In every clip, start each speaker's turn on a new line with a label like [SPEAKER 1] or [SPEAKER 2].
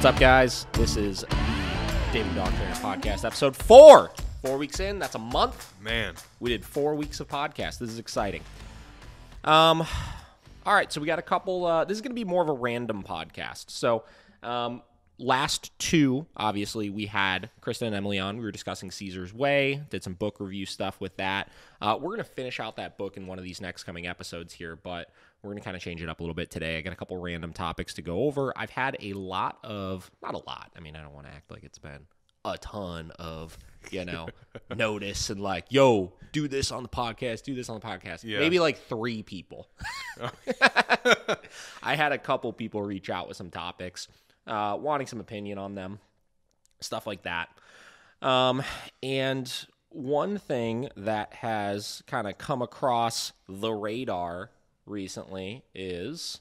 [SPEAKER 1] up, guys? This is the David the Dog Trainer podcast, episode 4. 4 weeks in, that's a month.
[SPEAKER 2] Man.
[SPEAKER 1] We did 4 weeks of podcast. This is exciting. All right, so we got a couple, this is going to be more of a random podcast. So, last two, obviously, we had Kristen and Emily on. We were discussing Caesar's Way, did some book review stuff with that. We're going to finish out that book in one of these next coming episodes here, but we're going to kind of change it up a little bit today. I got a couple random topics to go over. I've had a lot of, not a lot, I mean, I don't want to act like it's been a ton of, notice and like, yo, do this on the podcast, do this on the podcast. Yeah. Maybe like 3 people. I had a couple people reach out with some topics, wanting some opinion on them, stuff like that. And one thing that has kind of come across the radar recently is,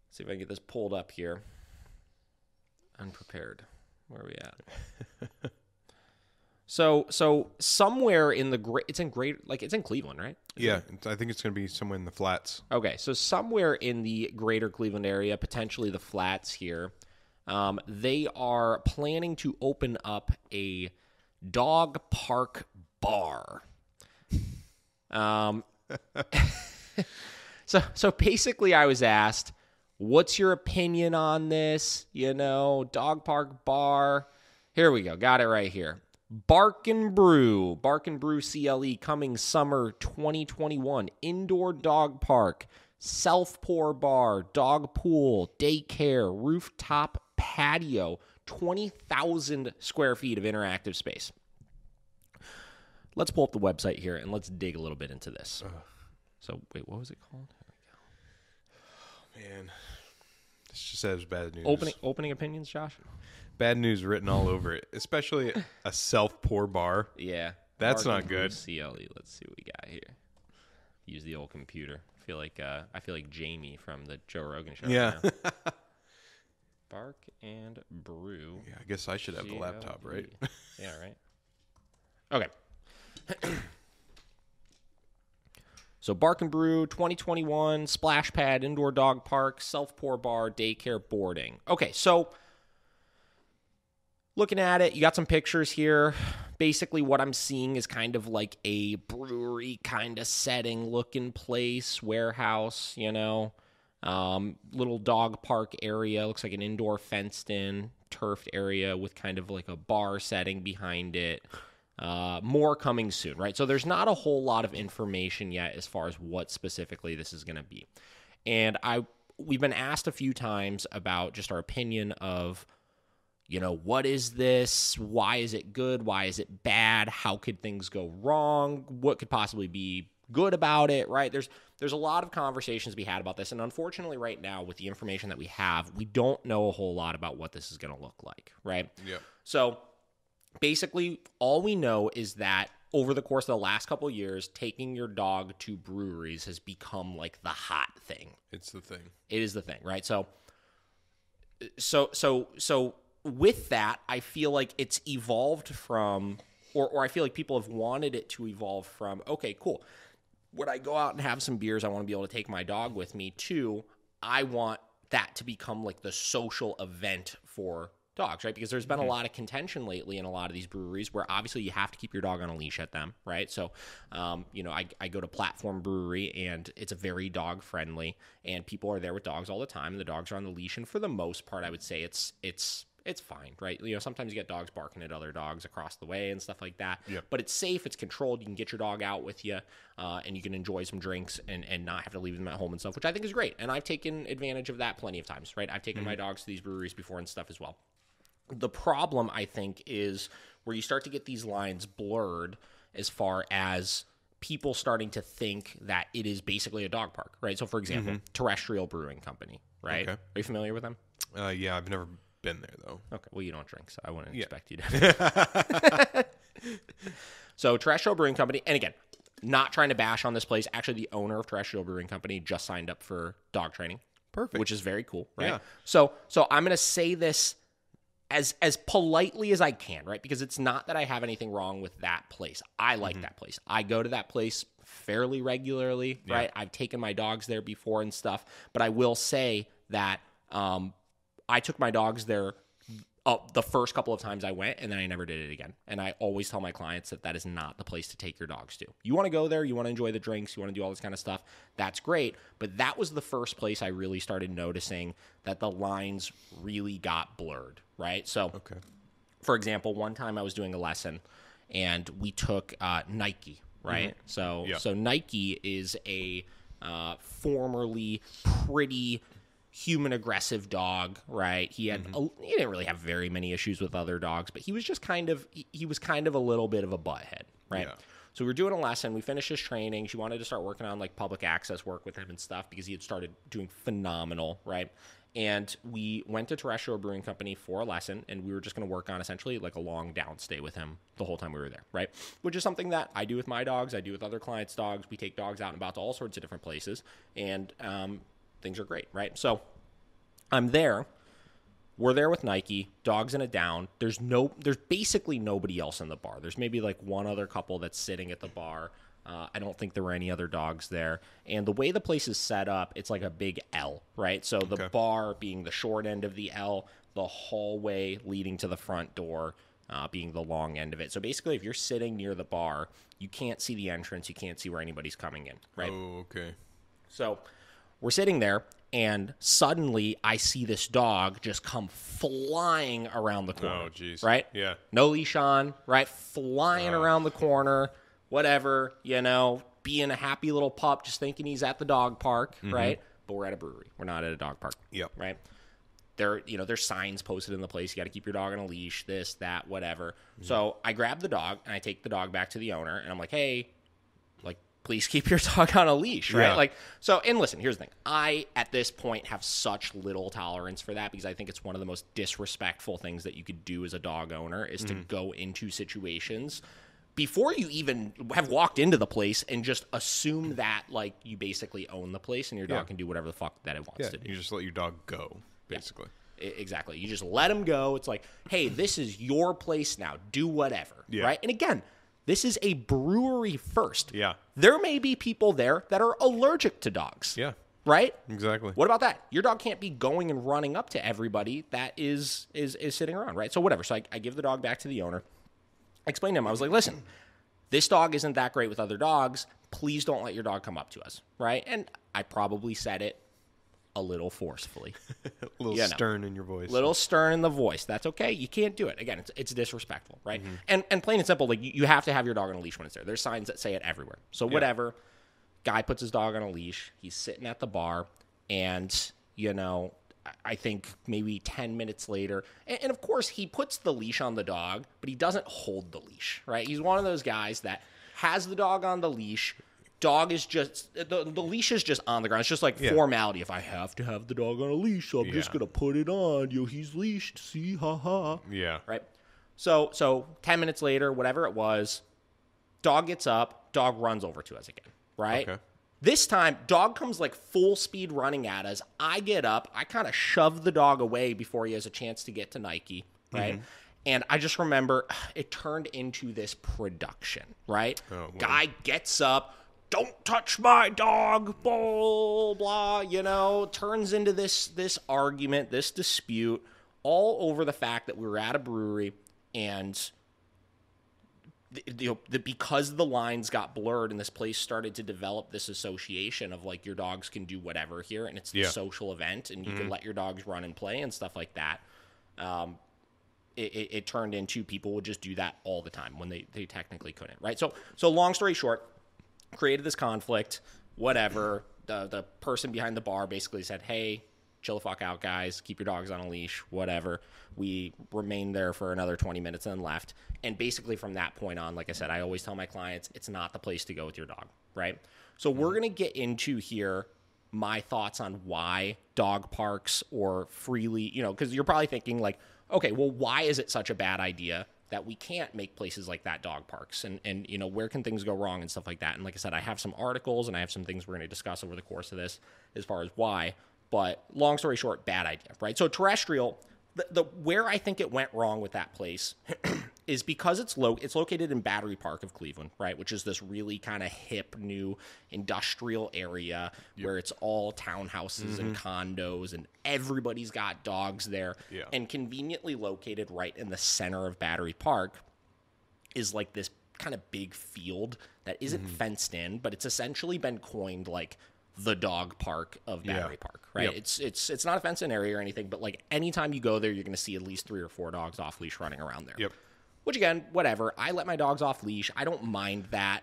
[SPEAKER 1] let's see if I can get this pulled up here. Unprepared. Where are we at? So somewhere in the it's in Cleveland, right?
[SPEAKER 2] Yeah, I think it's going to be somewhere in the flats.
[SPEAKER 1] Okay, so somewhere in the greater Cleveland area, potentially the flats here, they are planning to open up a dog park bar. So basically I was asked, what's your opinion on this? Dog park bar. Here we go. Got it right here. Bark and Brew CLE coming summer 2021. Indoor dog park, self-pour bar, dog pool, daycare, rooftop patio, 20,000 square feet of interactive space. Let's pull up the website here and let's dig a little bit into this. So, wait, what was it called?
[SPEAKER 2] Here we go. Oh, man. This just says bad news.
[SPEAKER 1] Opening opinions, Josh?
[SPEAKER 2] Bad news written all over it, especially a self-pour bar.
[SPEAKER 1] Yeah.
[SPEAKER 2] That's not good.
[SPEAKER 1] CLE. Let's see what we got here. Use the old computer. I feel like Jamie from the Joe Rogan show.
[SPEAKER 2] Yeah.
[SPEAKER 1] Right now. Bark and Brew.
[SPEAKER 2] Yeah, I guess I should have the laptop, right?
[SPEAKER 1] Yeah, right. Okay. So Bark and Brew 2021, splash pad, indoor dog park, self-pour bar, daycare, boarding. Okay, so looking at it, you got some pictures here. Basically what I'm seeing is kind of like a brewery kind of setting, looking place, warehouse, little dog park area. Looks like an indoor fenced-in, turfed area with kind of like a bar setting behind it. More coming soon, right? So there's not a whole lot of information yet as far as what specifically this is going to be. And we've been asked a few times about just our opinion of, what is this? Why is it good? Why is it bad? How could things go wrong? What could possibly be good about it, right? There's a lot of conversations to be had about this. And unfortunately right now with the information that we have, we don't know a whole lot about what this is going to look like, right?
[SPEAKER 2] Yeah.
[SPEAKER 1] So basically, all we know is that over the course of the last couple of years, taking your dog to breweries has become like the hot thing.
[SPEAKER 2] It's the thing.
[SPEAKER 1] It is the thing, right? So with that, I feel like it's evolved from, or I feel like people have wanted it to evolve from, okay, cool. When I go out and have some beers, I want to be able to take my dog with me, to I want that to become like the social event for dogs, right? Because there's been a lot of contention lately in a lot of these breweries where obviously you have to keep your dog on a leash at them, right? So, I go to Platform Brewery and it's a very dog friendly, and people are there with dogs all the time. And the dogs are on the leash, and for the most part, I would say it's fine, right? Sometimes you get dogs barking at other dogs across the way and stuff like that. Yep. But it's safe, it's controlled. You can get your dog out with you, and you can enjoy some drinks and not have to leave them at home and stuff, which I think is great. And I've taken advantage of that plenty of times, right? I've taken my dogs to these breweries before and stuff as well. The problem, I think, is where you start to get these lines blurred as far as people starting to think that it is basically a dog park, right? So, for example, Terrestrial Brewing Company, right? Okay. Are you familiar with them?
[SPEAKER 2] Yeah, I've never been there, though.
[SPEAKER 1] Okay, well, you don't drink, so I wouldn't expect you to. So, Terrestrial Brewing Company, and again, not trying to bash on this place. Actually, the owner of Terrestrial Brewing Company just signed up for dog training.
[SPEAKER 2] Perfect.
[SPEAKER 1] Which is very cool, right?
[SPEAKER 2] Yeah.
[SPEAKER 1] So I'm going to say this as politely as I can, right? Because it's not that I have anything wrong with that place. I like that place. I go to that place fairly regularly, right? I've taken my dogs there before and stuff, but I will say that I took my dogs there the first couple of times I went, and then I never did it again. And I always tell my clients that is not the place to take your dogs to. You want to go there, you want to enjoy the drinks, you want to do all this kind of stuff, that's great. But that was the first place I really started noticing that the lines really got blurred, right? So, for example, one time I was doing a lesson, and we took Nike, right? So Nike is a formerly pretty human aggressive dog, right? He didn't really have very many issues with other dogs, but he was just kind of a little bit of a butthead, right? Yeah. So we were doing a lesson. We finished his training. She wanted to start working on like public access work with him and stuff because he had started doing phenomenal, right? And we went to Terrestrial Brewing Company for a lesson, and we were just going to work on essentially like a long downstay with him the whole time we were there, right? Which is something that I do with my dogs. I do with other clients' dogs. We take dogs out and about to all sorts of different places, and things are great, right? So I'm there. We're there with Nike. Dog's in a down. There's basically nobody else in the bar. There's maybe like one other couple that's sitting at the bar. I don't think there were any other dogs there. And the way the place is set up, it's like a big L, right? So the bar being the short end of the L, the hallway leading to the front door being the long end of it. So basically, if you're sitting near the bar, you can't see the entrance. You can't see where anybody's coming in, right?
[SPEAKER 2] Oh, okay.
[SPEAKER 1] So we're sitting there, and suddenly I see this dog just come flying around the corner.
[SPEAKER 2] Oh, jeez.
[SPEAKER 1] Right?
[SPEAKER 2] Yeah.
[SPEAKER 1] No leash on, right? Flying around the corner, whatever, being a happy little pup, just thinking he's at the dog park, right? But we're at a brewery. We're not at a dog park.
[SPEAKER 2] Yep.
[SPEAKER 1] Right? There's signs posted in the place. You got to keep your dog on a leash, this, that, whatever. So I grab the dog, and I take the dog back to the owner, and I'm like, hey, please keep your dog on a leash, right?
[SPEAKER 2] Yeah.
[SPEAKER 1] And listen, here's the thing. I, at this point, have such little tolerance for that because I think it's one of the most disrespectful things that you could do as a dog owner is to go into situations before you even have walked into the place and just assume that, like, you basically own the place and your dog can do whatever the fuck that it wants to do.
[SPEAKER 2] You just let your dog go, basically.
[SPEAKER 1] Yeah. Exactly. You just let him go. It's like, hey, this is your place now. Do whatever, right? And again, this is a brewery first.
[SPEAKER 2] Yeah.
[SPEAKER 1] There may be people there that are allergic to dogs.
[SPEAKER 2] Yeah.
[SPEAKER 1] Right?
[SPEAKER 2] Exactly.
[SPEAKER 1] What about that? Your dog can't be going and running up to everybody that is sitting around, right? So whatever. So I give the dog back to the owner. I explained to him. I was like, listen, this dog isn't that great with other dogs. Please don't let your dog come up to us, right? And I probably said it a little forcefully.
[SPEAKER 2] A little stern in your voice.
[SPEAKER 1] A little stern in the voice. That's okay. You can't do it. Again, it's disrespectful, right? And plain and simple, like you have to have your dog on a leash when it's there. There's signs that say it everywhere. So whatever. Guy puts his dog on a leash. He's sitting at the bar, and I think maybe 10 minutes later, and of course he puts the leash on the dog, but he doesn't hold the leash, right? He's one of those guys that has the dog on the leash. Dog is just the leash is just on the ground. It's just like formality. If I have to have the dog on a leash, so I'm just gonna put it on. He's leashed. See, ha.
[SPEAKER 2] Yeah.
[SPEAKER 1] Right. So 10 minutes later, whatever it was, dog gets up. Dog runs over to us again. Right.
[SPEAKER 2] Okay.
[SPEAKER 1] This time, dog comes like full speed running at us. I get up. I kind of shove the dog away before he has a chance to get to Nike. Right. And I just remember it turned into this production. Right.
[SPEAKER 2] Oh,
[SPEAKER 1] guy gets up. Don't touch my dog, blah, blah, turns into this argument, this dispute, all over the fact that we were at a brewery and because the lines got blurred and this place started to develop this association of like your dogs can do whatever here and it's the social event and you can let your dogs run and play and stuff like that. It turned into people would just do that all the time when they technically couldn't, right? So long story short, created this conflict, whatever. The person behind the bar basically said, hey, chill the fuck out, guys. Keep your dogs on a leash, whatever. We remained there for another 20 minutes and then left. And basically from that point on, like I said, I always tell my clients, it's not the place to go with your dog, right? So we're going to get into here my thoughts on why dog parks or freely, because you're probably thinking like, okay, well, why is it such a bad idea that we can't make places like that dog parks and where can things go wrong and stuff like that. And like I said, I have some articles and I have some things we're going to discuss over the course of this as far as why, but long story short, bad idea, right? So Terrestrial, the where I think it went wrong with that place is because it's located in Battery Park of Cleveland, right, which is this really kind of hip new industrial area where it's all townhouses and condos and everybody's got dogs there.
[SPEAKER 2] Yeah.
[SPEAKER 1] And conveniently located right in the center of Battery Park is like this kind of big field that isn't fenced in, but it's essentially been coined like the dog park of Battery Park, right?
[SPEAKER 2] Yep.
[SPEAKER 1] It's not a fenced in area or anything, but like anytime you go there, you're going to see at least 3 or 4 dogs off leash running around there.
[SPEAKER 2] Yep.
[SPEAKER 1] Which again, whatever. I let my dogs off leash. I don't mind that,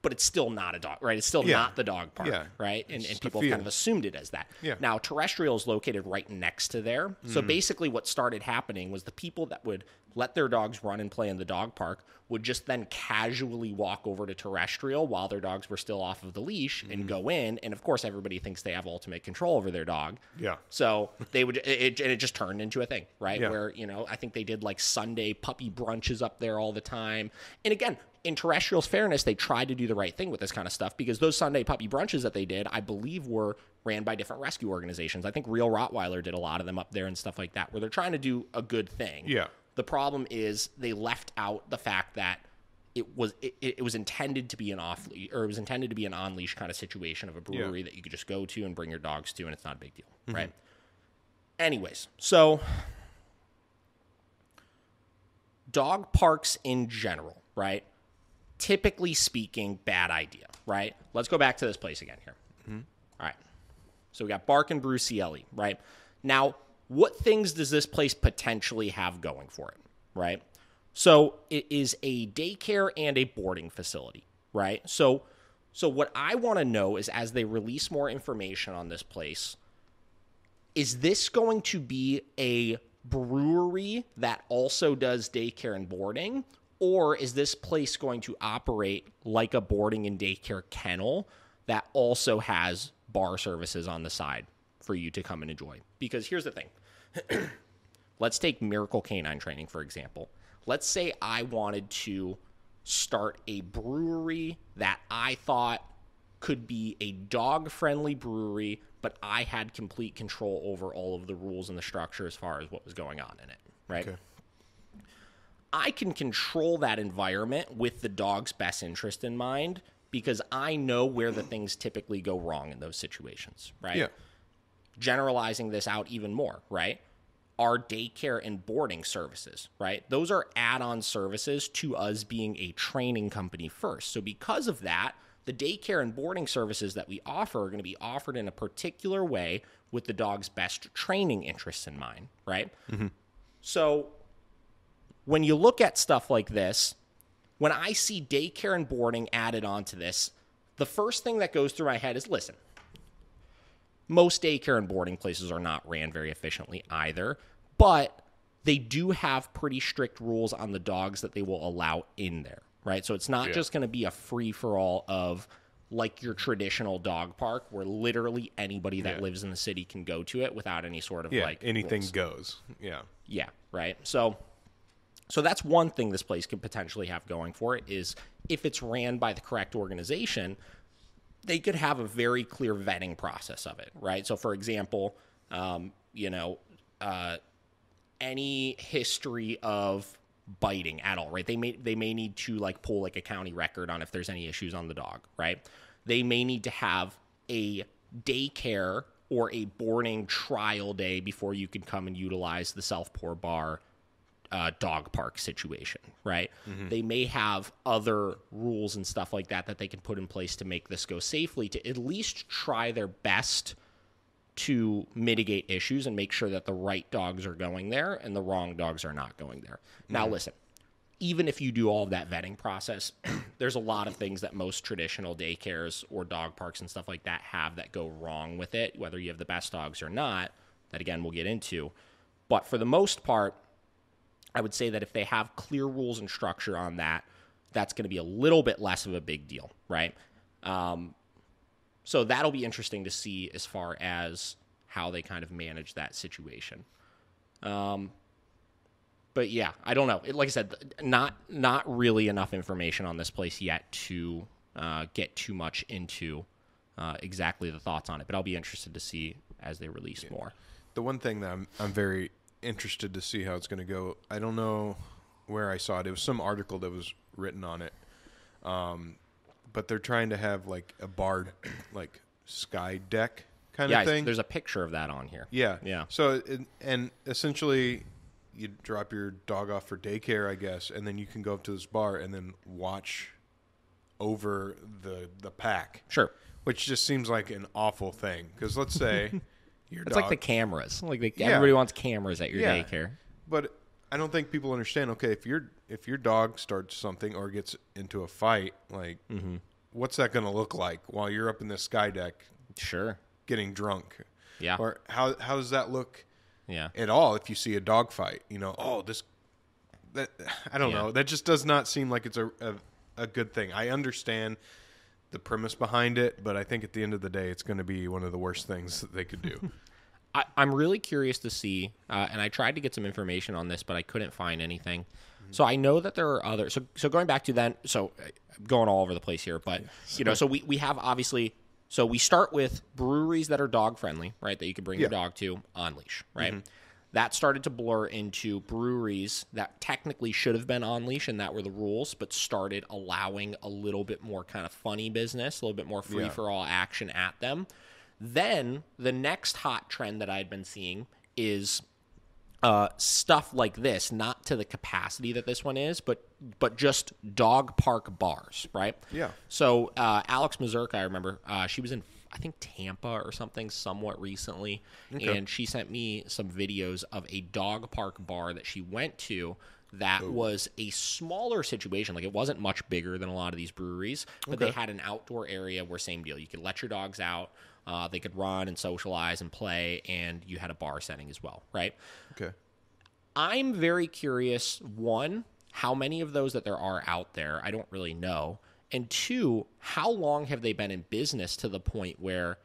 [SPEAKER 1] but it's still not a dog, right? It's still not the dog park, right? And people have kind of assumed it as that.
[SPEAKER 2] Yeah.
[SPEAKER 1] Now, Terrestrial is located right next to there. So basically what started happening was the people that would let their dogs run and play in the dog park would just then casually walk over to Terrestrial while their dogs were still off of the leash and go in. And of course, everybody thinks they have ultimate control over their dog.
[SPEAKER 2] Yeah.
[SPEAKER 1] So they would, and it just turned into a thing, right?
[SPEAKER 2] Yeah.
[SPEAKER 1] Where, I think they did like Sunday puppy brunches up there all the time. And again, in Terrestrial's fairness, they tried to do the right thing with this kind of stuff because those Sunday puppy brunches that they did, I believe, were ran by different rescue organizations. I think Real Rottweiler did a lot of them up there and stuff like that, where they're trying to do a good thing.
[SPEAKER 2] Yeah.
[SPEAKER 1] The problem is they left out the fact that it was intended to be an off leash, or it was intended to be an on leash kind of situation of a brewery that you could just go to and bring your dogs to, and it's not a big deal, right? Anyways, so dog parks in general, right? Typically speaking, bad idea, right? Let's go back to this place again here. All right. So we got Bark and Brew CLE, right? Now, what things does this place potentially have going for it, right? So it is a daycare and a boarding facility, right? So what I want to know is, as they release more information on this place, is this going to be a brewery that also does daycare and boarding? Or is this place going to operate like a boarding and daycare kennel that also has bar services on the side for you to come and enjoy? Because here's the thing. Let's take Miracle Canine Training, for example. Let's say I wanted to start a brewery that I thought could be a dog-friendly brewery, but I had complete control over all of the rules and the structure as far as what was going on in it, right?
[SPEAKER 2] Okay.
[SPEAKER 1] I can control that environment with the dog's best interest in mind because I know where the things typically go wrong in those situations, right?
[SPEAKER 2] Yeah.
[SPEAKER 1] Generalizing this out even more, right? Our daycare and boarding services, right? Those are add-on services to us being a training company first. So because of that, the daycare and boarding services that we offer are going to be offered in a particular way with the dog's best training interests in mind, right? So when you look at stuff like this, when I see daycare and boarding added onto this, the first thing that goes through my head is, listen, most daycare and boarding places are not ran very efficiently either, but they do have pretty strict rules on the dogs that they will allow in there, right? So it's not just going to be a free-for-all of like your traditional dog park where literally anybody that lives in the city can go to it without any sort of like
[SPEAKER 2] anything
[SPEAKER 1] rules.
[SPEAKER 2] goes. Yeah.
[SPEAKER 1] Yeah, right? So that's one thing this place could potentially have going for it is if it's ran by the correct organization, they could have a very clear vetting process of it, right? So, for example, any history of biting at all, right? They may need to like pull like a county record on if there's any issues on the dog, right? They may need to have a daycare or a boarding trial day before you can come and utilize the self-pour bar dog park situation, right? They may have other rules and stuff like that they can put in place to make this go safely, to at least try their best to mitigate issues and make sure that the right dogs are going there and the wrong dogs are not going there. Now, listen, even if you do all of that vetting process, there's a lot of things that most traditional daycares or dog parks and stuff like that have that go wrong with it, whether you have the best dogs or not, that again, we'll get into. But for the most part, I would say that if they have clear rules and structure on that, that's going to be a little bit less of a big deal, right? So that'll be interesting to see as far as how they kind of manage that situation. But yeah, I don't know. Like I said, not really enough information on this place yet to get too much into exactly the thoughts on it. But I'll be interested to see as they release more.
[SPEAKER 2] The one thing that I'm very interested to see how it's going to go. I don't know where I saw it. It was some article that was written on it. But they're trying to have like a bar, like sky deck kind of thing.
[SPEAKER 1] There's a picture of that on here.
[SPEAKER 2] Yeah. So, and essentially, you drop your dog off for daycare, I guess, and then you can go up to this bar and then watch over the pack.
[SPEAKER 1] Sure.
[SPEAKER 2] Which just seems like an awful thing. Because let's say your
[SPEAKER 1] it's
[SPEAKER 2] dog...
[SPEAKER 1] like the cameras. Everybody wants cameras at your daycare.
[SPEAKER 2] But I don't think people understand, okay, if your dog starts something or gets into a fight, like, what's that going to look like while you're up in the sky deck?
[SPEAKER 1] Sure.
[SPEAKER 2] Getting drunk.
[SPEAKER 1] Yeah.
[SPEAKER 2] Or how does that look
[SPEAKER 1] Yeah.
[SPEAKER 2] at all if you see a dog fight? You know, I don't know. That just does not seem like it's a good thing. I understand the premise behind it, but I think at the end of the day, it's going to be one of the worst things that they could do.
[SPEAKER 1] I'm really curious to see, and I tried to get some information on this, but I couldn't find anything. So I know that there are other. So going back to then, so going all over the place here, but so we have obviously. So we start with breweries that are dog friendly, right? That you can bring your dog to on leash, right? That started to blur into breweries that technically should have been on leash, and that were the rules, but started allowing a little bit more kind of funny business, a little bit more free for all action at them. Then the next hot trend that I'd been seeing is stuff like this, not to the capacity that this one is, but just dog park bars, right?
[SPEAKER 2] Yeah.
[SPEAKER 1] So Alex Mazurka, I remember, she was in, I think, Tampa or something somewhat recently, and she sent me some videos of a dog park bar that she went to that was a smaller situation. Like, it wasn't much bigger than a lot of these breweries, but they had an outdoor area where, same deal, you could let your dogs out. They could run and socialize and play, and you had a bar setting as well, right?
[SPEAKER 2] Okay.
[SPEAKER 1] I'm very curious, one, how many of those that there are out there, I don't really know. And two, how long have they been in business to the point where,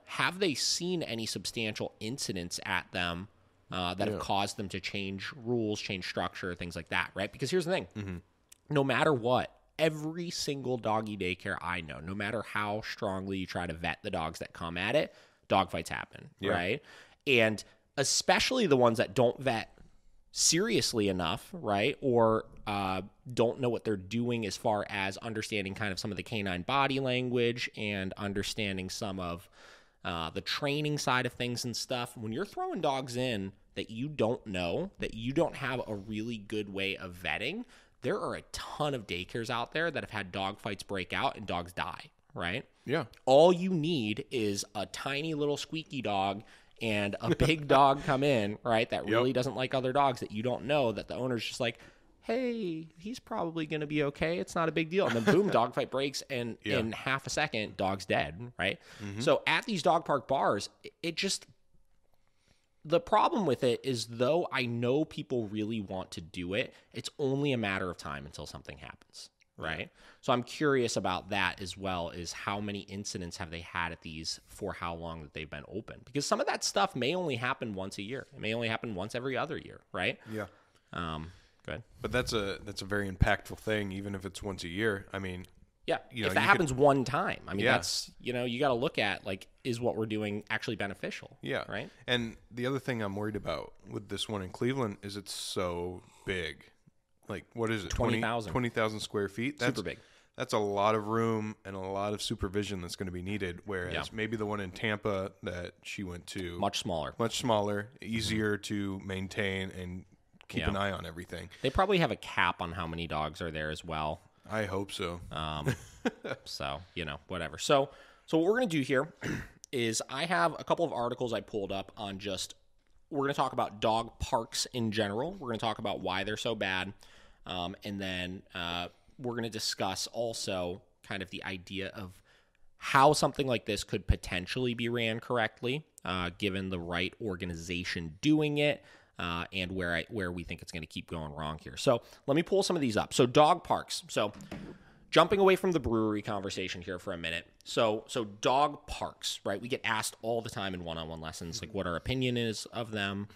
[SPEAKER 1] have they seen any substantial incidents at them that have caused them to change rules, change structure, things like that, right? Because here's the thing. No matter what, every single doggy daycare I know, no matter how strongly you try to vet the dogs that come at it, dog fights happen, right? And especially the ones that don't vet seriously enough, right? Or don't know what they're doing as far as understanding kind of some of the canine body language and understanding some of the training side of things and stuff. When you're throwing dogs in that you don't know, that you don't have a really good way of vetting, there are a ton of daycares out there that have had dog fights break out and dogs die, right?
[SPEAKER 2] Yeah.
[SPEAKER 1] All you need is a tiny little squeaky dog and a big dog come in, right, that really doesn't like other dogs that you don't know, that the owner's just like, hey, he's probably going to be okay. It's not a big deal. And then boom, dog fight breaks, and in half a second, dog's dead, right? So at these dog park bars, it just... The problem with it is, though I know people really want to do it, it's only a matter of time until something happens, right? So I'm curious about that as well, is how many incidents have they had at these for how long that they've been open? Because some of that stuff may only happen once a year. It may only happen once every other year, right?
[SPEAKER 2] Yeah.
[SPEAKER 1] Go ahead.
[SPEAKER 2] But that's a very impactful thing, even if it's once a year. I mean...
[SPEAKER 1] Yeah, if that happens one time, I mean, that's, you got to look at, like, is what we're doing actually beneficial?
[SPEAKER 2] Yeah.
[SPEAKER 1] Right?
[SPEAKER 2] And the other thing I'm worried about with this one in Cleveland is it's so big. Like, what is it?
[SPEAKER 1] 20,000.
[SPEAKER 2] 20,000 square feet?
[SPEAKER 1] Super big.
[SPEAKER 2] That's a lot of room and a lot of supervision that's going to be needed, whereas maybe the one in Tampa that she went to...
[SPEAKER 1] Much smaller,
[SPEAKER 2] easier to maintain and keep an eye on everything.
[SPEAKER 1] They probably have a cap on how many dogs are there as well.
[SPEAKER 2] I hope so.
[SPEAKER 1] So, whatever. So what we're going to do here is I have a couple of articles I pulled up on we're going to talk about dog parks in general. We're going to talk about why they're so bad. And then we're going to discuss also kind of the idea of how something like this could potentially be ran correctly, given the right organization doing it. And where we think it's going to keep going wrong here. So let me pull some of these up. So dog parks. So jumping away from the brewery conversation here for a minute. So dog parks, right? We get asked all the time in one-on-one lessons, like what our opinion is of them.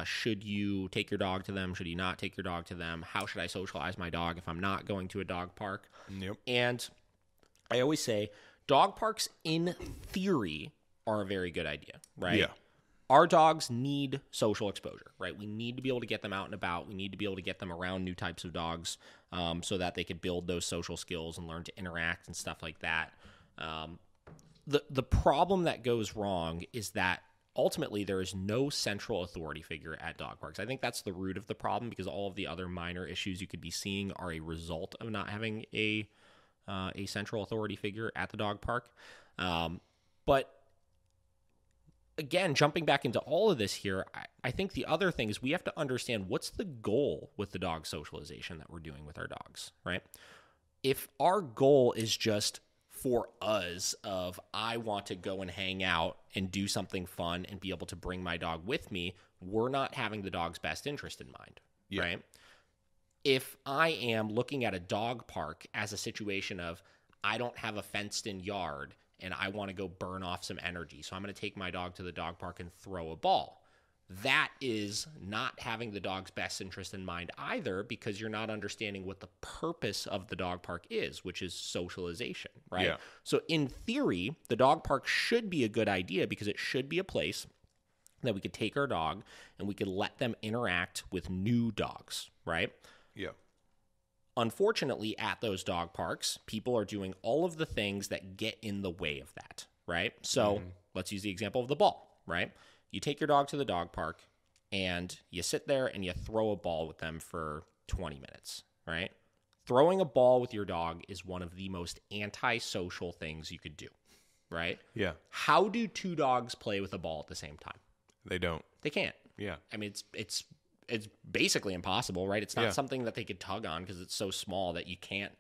[SPEAKER 1] Should you take your dog to them? Should you not take your dog to them? How should I socialize my dog if I'm not going to a dog park?
[SPEAKER 2] Yep.
[SPEAKER 1] And I always say dog parks in theory are a very good idea, right?
[SPEAKER 2] Yeah.
[SPEAKER 1] our dogs need social exposure, right? We need to be able to get them out and about. We need to be able to get them around new types of dogs so that they could build those social skills and learn to interact and stuff like that. The problem that goes wrong is that ultimately there is no central authority figure at dog parks. I think that's the root of the problem, because all of the other minor issues you could be seeing are a result of not having a central authority figure at the dog park. But again, jumping back into all of this here, I think the other thing is we have to understand what's the goal with the dog socialization that we're doing with our dogs, right? If our goal is just for us of I want to go and hang out and do something fun and be able to bring my dog with me, we're not having the dog's best interest in mind, right? If I am looking at a dog park as a situation of I don't have a fenced-in yard and I want to go burn off some energy, so I'm going to take my dog to the dog park and throw a ball. That is not having the dog's best interest in mind either, because you're not understanding what the purpose of the dog park is, which is socialization, right? Yeah. So in theory, the dog park should be a good idea because it should be a place that we could take our dog and we could let them interact with new dogs, right?
[SPEAKER 2] Yeah.
[SPEAKER 1] Unfortunately, at those dog parks, people are doing all of the things that get in the way of that, right? So let's use the example of the ball, right? You take your dog to the dog park and you sit there and you throw a ball with them for 20 minutes, right? Throwing a ball with your dog is one of the most antisocial things you could do, right?
[SPEAKER 2] Yeah.
[SPEAKER 1] How do two dogs play with a ball at the same time?
[SPEAKER 2] They don't.
[SPEAKER 1] They can't.
[SPEAKER 2] Yeah.
[SPEAKER 1] I mean, it's basically impossible, right? It's not something that they could tug on because it's so small that you can't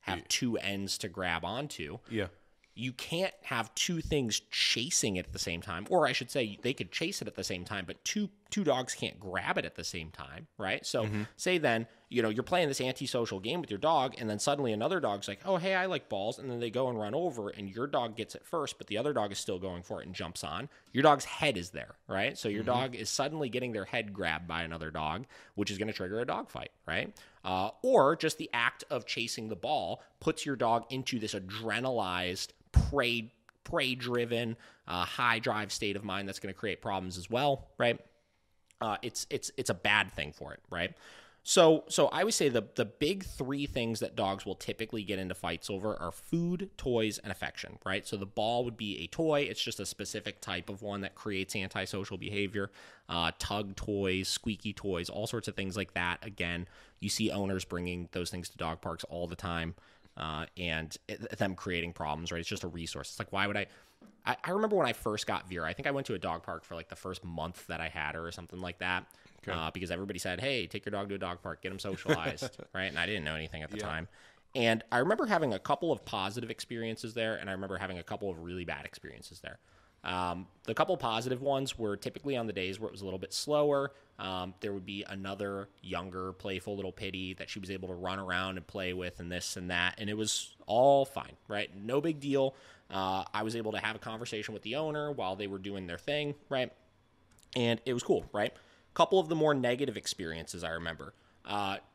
[SPEAKER 1] have two ends to grab onto.
[SPEAKER 2] Yeah.
[SPEAKER 1] You can't have two things chasing it at the same time. Or I should say they could chase it at the same time, but two dogs can't grab it at the same time, right? So say then, you're playing this antisocial game with your dog, and then suddenly another dog's like, oh, hey, I like balls. And then they go and run over, and your dog gets it first, but the other dog is still going for it and jumps on. Your dog's head is there, right? So your dog is suddenly getting their head grabbed by another dog, which is going to trigger a dog fight, right? Or just the act of chasing the ball puts your dog into this adrenalized, prey-driven, high drive state of mind that's going to create problems as well, right? It's a bad thing for it, right? So I would say the big three things that dogs will typically get into fights over are food, toys, and affection, right? So the ball would be a toy. It's just a specific type of one that creates antisocial behavior. Tug toys, squeaky toys, all sorts of things like that. Again, you see owners bringing those things to dog parks all the time. And them creating problems, right? It's just a resource. It's like, why would I remember when I first got Vera, I think I went to a dog park for like the first month that I had her or something like that. Okay. Because everybody said, hey, take your dog to a dog park, get him socialized, right? And I didn't know anything at the time. And I remember having a couple of positive experiences there, and I remember having a couple of really bad experiences there. The couple positive ones were typically on the days where it was a little bit slower. There would be another younger, playful little pitty that she was able to run around and play with and this and that. And it was all fine, right? No big deal. I was able to have a conversation with the owner while they were doing their thing, right? And it was cool, right? A couple of the more negative experiences I remember.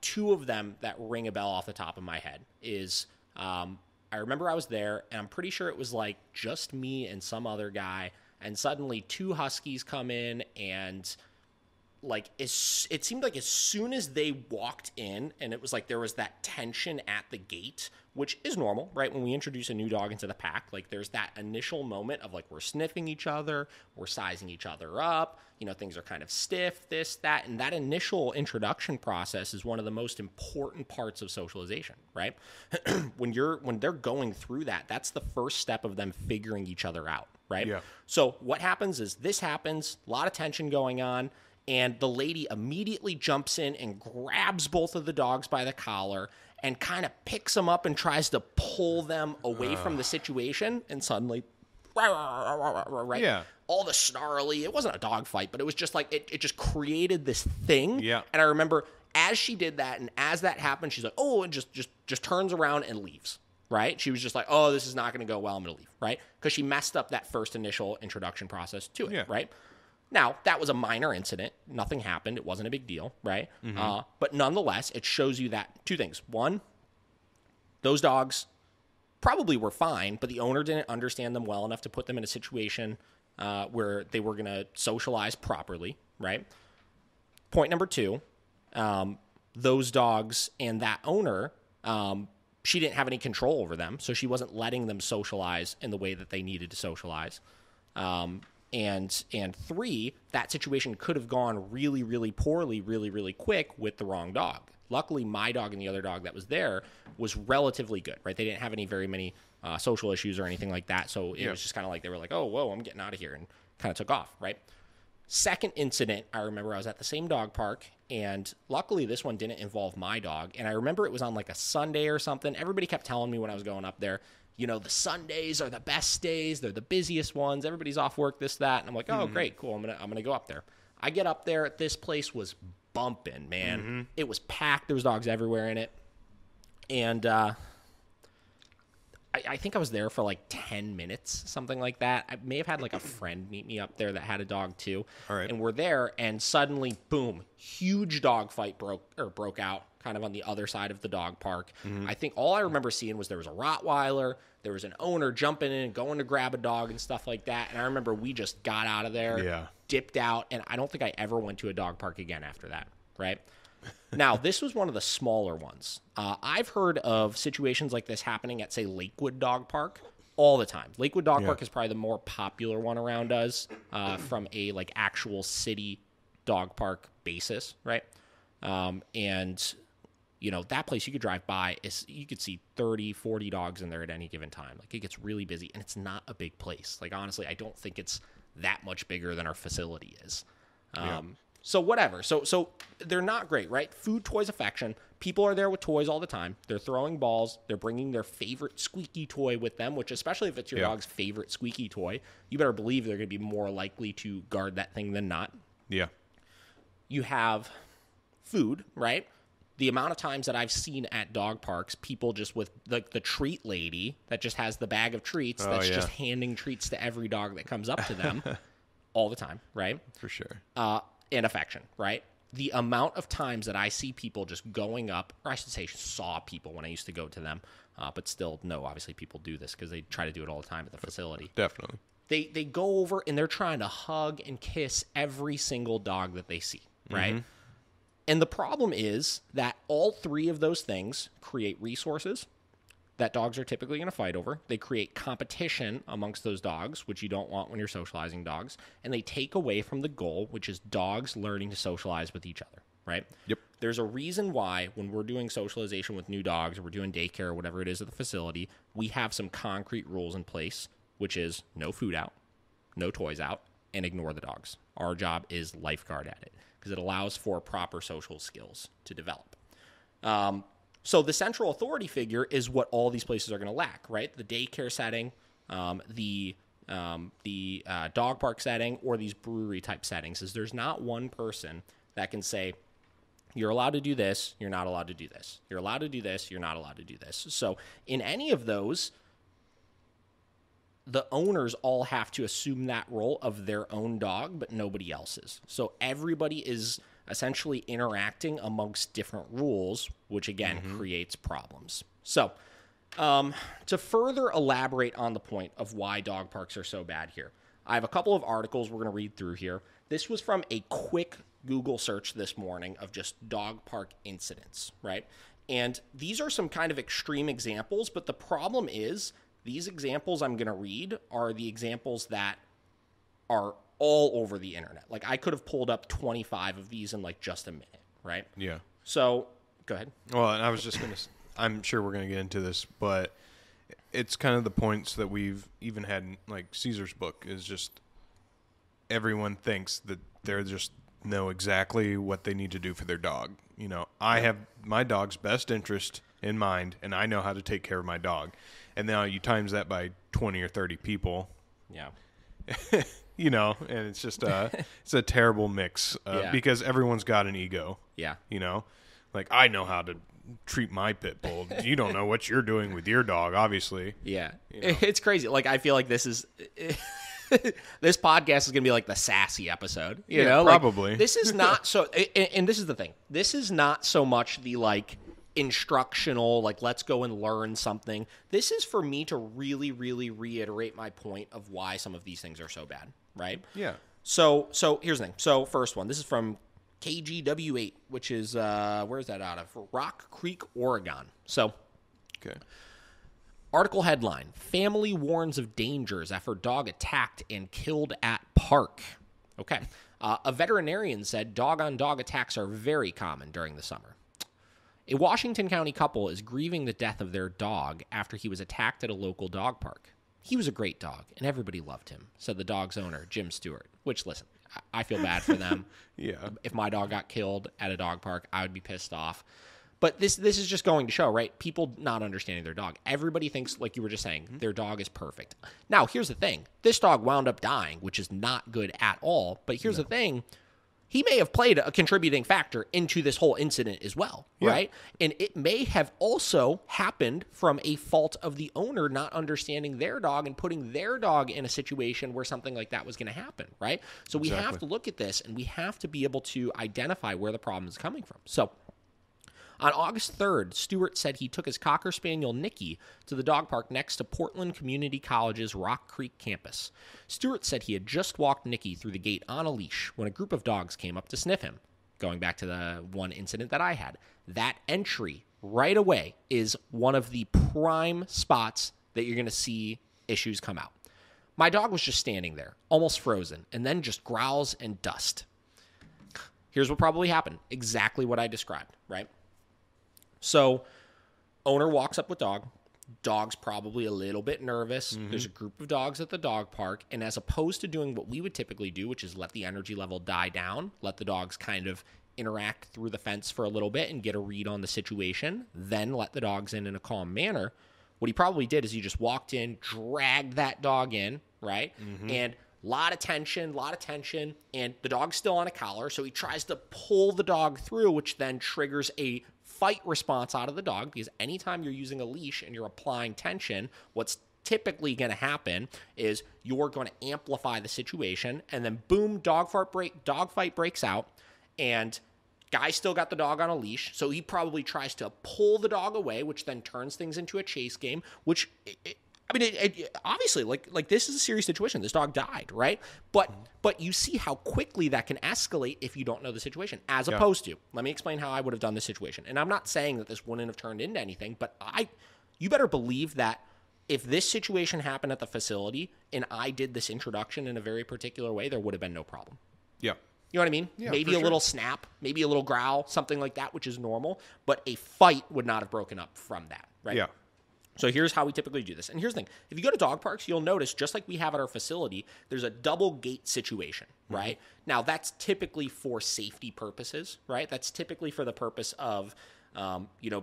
[SPEAKER 1] Two of them that ring a bell off the top of my head is, I remember I was there, and I'm pretty sure it was like just me and some other guy, and suddenly two huskies come in, and like it seemed like as soon as they walked in, and it was like there was that tension at the gate, which is normal, right? When we introduce a new dog into the pack, like there's that initial moment of like we're sniffing each other, we're sizing each other up, things are kind of stiff, this, that, and that initial introduction process is one of the most important parts of socialization, right? When they're going through that, that's the first step of them figuring each other out, right? Yeah. So what happens is this happens, a lot of tension going on, and the lady immediately jumps in and grabs both of the dogs by the collar and kind of picks them up and tries to pull them away from the situation. And suddenly, right? Yeah. All the snarly, it wasn't a dog fight, but it was just like, it just created this thing. Yeah. And I remember as she did that and as that happened, she's like, oh, and just turns around and leaves. Right? She was just like, oh, this is not going to go well. I'm going to leave. Right? Because she messed up that first initial introduction process to it. Yeah. Right? Now, that was a minor incident. Nothing happened. It wasn't a big deal, right? Mm-hmm. But nonetheless, it shows you that two things. One, those dogs probably were fine, but the owner didn't understand them well enough to put them in a situation where they were going to socialize properly, right? Point number 2, those dogs and that owner, she didn't have any control over them, so she wasn't letting them socialize in the way that they needed to socialize. And 3, that situation could have gone really, really poorly, really, really quick with the wrong dog. Luckily, my dog and the other dog that was there was relatively good, right? They didn't have very many social issues or anything like that, so it was just kind of like they were like, oh, whoa, I'm getting out of here, and kind of took off, right? Second incident, I remember I was at the same dog park, and luckily this one didn't involve my dog, and I remember it was on like a Sunday or something. Everybody kept telling me when I was going up there, you know, the Sundays are the best days, they're the busiest ones, everybody's off work, this, that, and I'm like, oh, great, cool, I'm gonna go up there. I get up there, this place was bumping, man. It was packed, there was dogs everywhere in it, and I think I was there for like 10 minutes, something like that. I may have had like a friend meet me up there that had a dog too.
[SPEAKER 2] All right.
[SPEAKER 1] And we're there, and suddenly, boom, huge dog fight broke out kind of on the other side of the dog park. I think all I remember seeing was there was a Rottweiler, there was an owner jumping in and going to grab a dog and stuff like that. And I remember we just got out of there, dipped out, and I don't think I ever went to a dog park again after that, right? Now, this was one of the smaller ones. I've heard of situations like this happening at, say, Lakewood Dog Park all the time. Lakewood Dog Park is probably the more popular one around us from a like actual city dog park basis, right? And, you know, that place you could drive by, you could see 30, 40 dogs in there at any given time. Like, it gets really busy, and it's not a big place. Like, honestly, I don't think it's that much bigger than our facility is. So whatever. So they're not great, right? Food, toys, affection. People are there with toys all the time. They're throwing balls. They're bringing their favorite squeaky toy with them, which especially if it's your dog's favorite squeaky toy, you better believe they're going to be more likely to guard that thing than not. Yeah. You have food, right? The amount of times that I've seen at dog parks, people just with like the treat lady that just has the bag of treats that's just handing treats to every dog that comes up to them all the time, right?
[SPEAKER 2] For sure.
[SPEAKER 1] And affection, right? The amount of times that I see people just going up, or I should say saw people when I used to go to them, but still, no, obviously people do this because they try to do it all the time at the facility.
[SPEAKER 2] Definitely.
[SPEAKER 1] They go over and they're trying to hug and kiss every single dog that they see, right? And the problem is that all 3 of those things create resources that dogs are typically going to fight over. They create competition amongst those dogs, which you don't want when you're socializing dogs. And they take away from the goal, which is dogs learning to socialize with each other, right?
[SPEAKER 2] Yep.
[SPEAKER 1] There's a reason why when we're doing socialization with new dogs or we're doing daycare or whatever it is at the facility, we have some concrete rules in place, which is no food out, no toys out, and ignore the dogs. Our job is lifeguard at it because it allows for proper social skills to develop. So the central authority figure is what all these places are going to lack, right? The daycare setting, the dog park setting, or these brewery type settings. Is there's not one person that can say, you're allowed to do this, you're not allowed to do this. You're allowed to do this, you're not allowed to do this. So in any of those, the owners all have to assume that role of their own dog, but nobody else's. So everybody is essentially interacting amongst different rules, which again creates problems. So to further elaborate on the point of why dog parks are so bad here, I have a couple of articles we're going to read through here. This was from a quick Google search this morning of just dog park incidents, right? And these are some kind of extreme examples, but the problem is these examples I'm going to read are the examples that are all over the internet. Like, I could have pulled up 25 of these in like just a minute, right?
[SPEAKER 2] Yeah.
[SPEAKER 1] So go ahead.
[SPEAKER 2] Well, and I was just going to, I'm sure we're going to get into this, but it's kind of the points that we've even had in like Caesar's book is just everyone thinks that they're just know exactly what they need to do for their dog. You know, I have my dog's best interest in mind, and I know how to take care of my dog. And now you times that by 20 or 30 people.
[SPEAKER 1] Yeah.
[SPEAKER 2] You know, and it's just it's a terrible mix because everyone's got an ego. Yeah. You know, like I know how to treat my pit bull. You don't know what you're doing with your dog, obviously. Yeah. You know? It's
[SPEAKER 1] crazy. Like, I feel like this is this podcast is going to be like the sassy episode. You know,
[SPEAKER 2] probably.
[SPEAKER 1] Like, this is not so, and this is the thing. This is not so much the like instructional, like let's go and learn something. This is for me to really, really reiterate my point of why some of these things are so bad. right?
[SPEAKER 2] Yeah.
[SPEAKER 1] So here's the thing. So first one, this is from KGW8, which is, where is that out of? Rock Creek, Oregon. So
[SPEAKER 2] Okay.
[SPEAKER 1] article headline, family warns of dangers after dog attacked and killed at park. Okay. A veterinarian said dog-on-dog attacks are very common during the summer. A Washington County couple is grieving the death of their dog after he was attacked at a local dog park. He was a great dog, and everybody loved him, said the dog's owner, Jim Stewart. Which, listen, I feel bad for them.
[SPEAKER 2] Yeah.
[SPEAKER 1] If my dog got killed at a dog park, I would be pissed off. But this is just going to show, right? People not understanding their dog. Everybody thinks, like you were just saying, their dog is perfect. Now, here's the thing. This dog wound up dying, which is not good at all. But here's the thing. He may have played a contributing factor into this whole incident as well, right? And it may have also happened from a fault of the owner not understanding their dog and putting their dog in a situation where something like that was going to happen, right? So we have to look at this, and we have to be able to identify where the problem is coming from. So on August 3rd, Stewart said he took his Cocker Spaniel, Nikki, to the dog park next to Portland Community College's Rock Creek campus. Stewart said he had just walked Nikki through the gate on a leash when a group of dogs came up to sniff him. Going back to the one incident that I had, that entry right away is one of the prime spots that you're going to see issues come out. My dog was just standing there, almost frozen, and then just growls and dust. Here's what probably happened. Exactly what I described, right? So, owner walks up with dog. Dog's probably a little bit nervous. There's a group of dogs at the dog park. And as opposed to doing what we would typically do, which is let the energy level die down, let the dogs kind of interact through the fence for a little bit and get a read on the situation, then let the dogs in a calm manner, what he probably did is he just walked in, dragged that dog in, right? And a lot of tension, and the dog's still on a collar, so he tries to pull the dog through, which then triggers a fight response out of the dog, because anytime you're using a leash and you're applying tension, what's typically going to happen is you're going to amplify the situation, and then boom, dog fight breaks out, and guy still got the dog on a leash, so he probably tries to pull the dog away, which then turns things into a chase game, which obviously, like this is a serious situation. This dog died, right? But you see how quickly that can escalate if you don't know the situation, as opposed to, let me explain how I would have done this situation. And I'm not saying that this wouldn't have turned into anything, but you better believe that if this situation happened at the facility and I did this introduction in a very particular way, there would have been no problem.
[SPEAKER 2] Yeah.
[SPEAKER 1] You know what I mean?
[SPEAKER 2] Yeah,
[SPEAKER 1] maybe a little snap, maybe a little growl, something like that, which is normal, but a fight would not have broken up from that, right?
[SPEAKER 2] Yeah.
[SPEAKER 1] So here's how we typically do this. And here's the thing. If you go to dog parks, you'll notice, just like we have at our facility, there's a double gate situation, right? Now, that's typically for safety purposes, right? That's typically for the purpose of,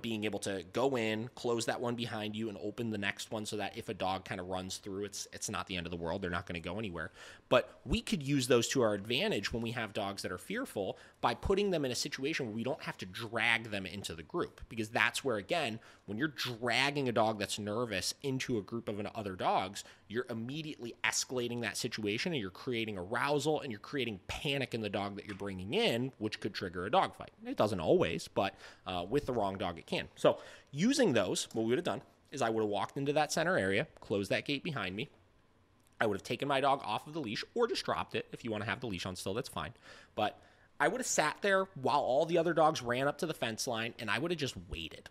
[SPEAKER 1] being able to go in, close that one behind you, and open the next one so that if a dog kind of runs through, it's not the end of the world. They're not going to go anywhere. But we could use those to our advantage when we have dogs that are fearful by putting them in a situation where we don't have to drag them into the group. Because that's where, again, when you're dragging a dog that's nervous into a group of other dogs, you're immediately escalating that situation, and you're creating arousal, and you're creating panic in the dog that you're bringing in, which could trigger a dog fight. It doesn't always, but with the wrong dog, it can. So using those, what we would have done is I would have walked into that center area, closed that gate behind me. I would have taken my dog off of the leash, or just dropped it. If you want to have the leash on still, that's fine. But I would have sat there while all the other dogs ran up to the fence line, and I would have just waited.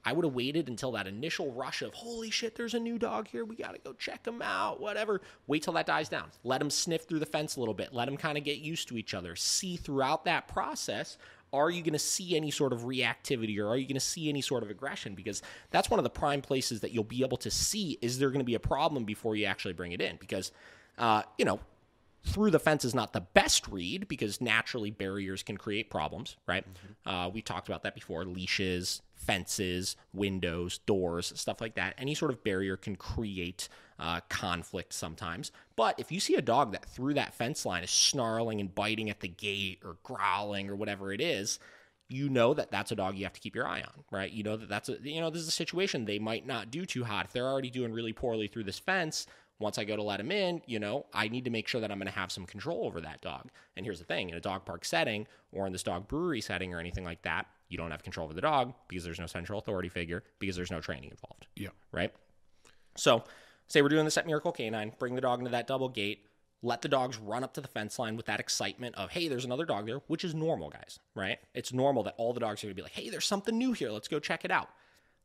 [SPEAKER 1] I would have waited until that initial rush of, holy shit, there's a new dog here, we got to go check him out, whatever. Wait till that dies down. Let him sniff through the fence a little bit. Let him kind of get used to each other. See throughout that process, are you going to see any sort of reactivity, or are you going to see any sort of aggression? Because that's one of the prime places that you'll be able to see, is there going to be a problem before you actually bring it in? Because, through the fence is not the best read, because naturally barriers can create problems, right? We talked about that before. Leashes, fences, windows, doors, stuff like that. Any sort of barrier can create conflict sometimes. But if you see a dog that through that fence line is snarling and biting at the gate or growling or whatever it is, you know that that's a dog you have to keep your eye on, right? You know that this is a situation they might not do too hot. If they're already doing really poorly through this fence, once I go to let him in, I need to make sure that I'm going to have some control over that dog. And here's the thing, in a dog park setting or in this dog brewery setting or anything like that, you don't have control over the dog because there's no central authority figure, because there's no training involved.
[SPEAKER 2] Yeah.
[SPEAKER 1] Right? So say we're doing this at Miracle Canine, bring the dog into that double gate, Let the dogs run up to the fence line with that excitement of, hey, there's another dog there, which is normal, guys, right? It's normal that all the dogs are going to be like, hey, there's something new here. Let's go check it out.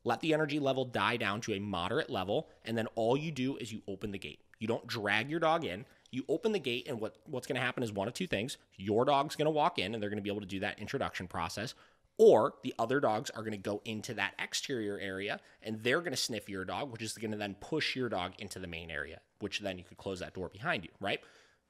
[SPEAKER 1] Let the energy level die down to a moderate level, and then all you do is you open the gate. You don't drag your dog in. You open the gate, and what's going to happen is one of two things. Your dog's going to walk in, and they're going to be able to do that introduction process, or the other dogs are going to go into that exterior area, and they're going to sniff your dog, which is going to then push your dog into the main area, which then you could close that door behind you, right?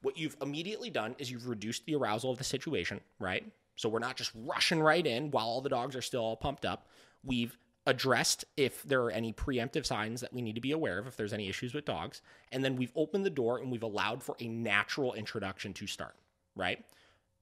[SPEAKER 1] What you've immediately done is you've reduced the arousal of the situation, right? So we're not just rushing right in while all the dogs are still all pumped up. We've addressed if there are any preemptive signs that we need to be aware of if there's any issues with dogs. And then we've opened the door and we've allowed for a natural introduction to start, right?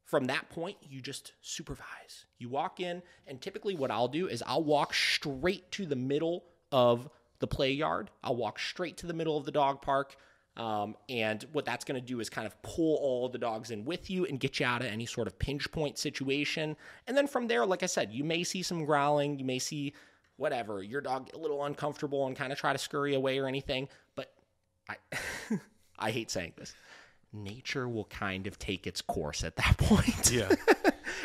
[SPEAKER 1] From that point, you just supervise. You walk in, and typically what I'll do is I'll walk straight to the middle of the play yard. I'll walk straight to the middle of the dog park. And what that's going to do is kind of pull all the dogs in with you and get you out of any sort of pinch point situation. And then from there, like I said, you may see some growling. You may see whatever, your dog get a little uncomfortable and kind of try to scurry away or anything. But I hate saying this. Nature will kind of take its course at that point.
[SPEAKER 2] Yeah.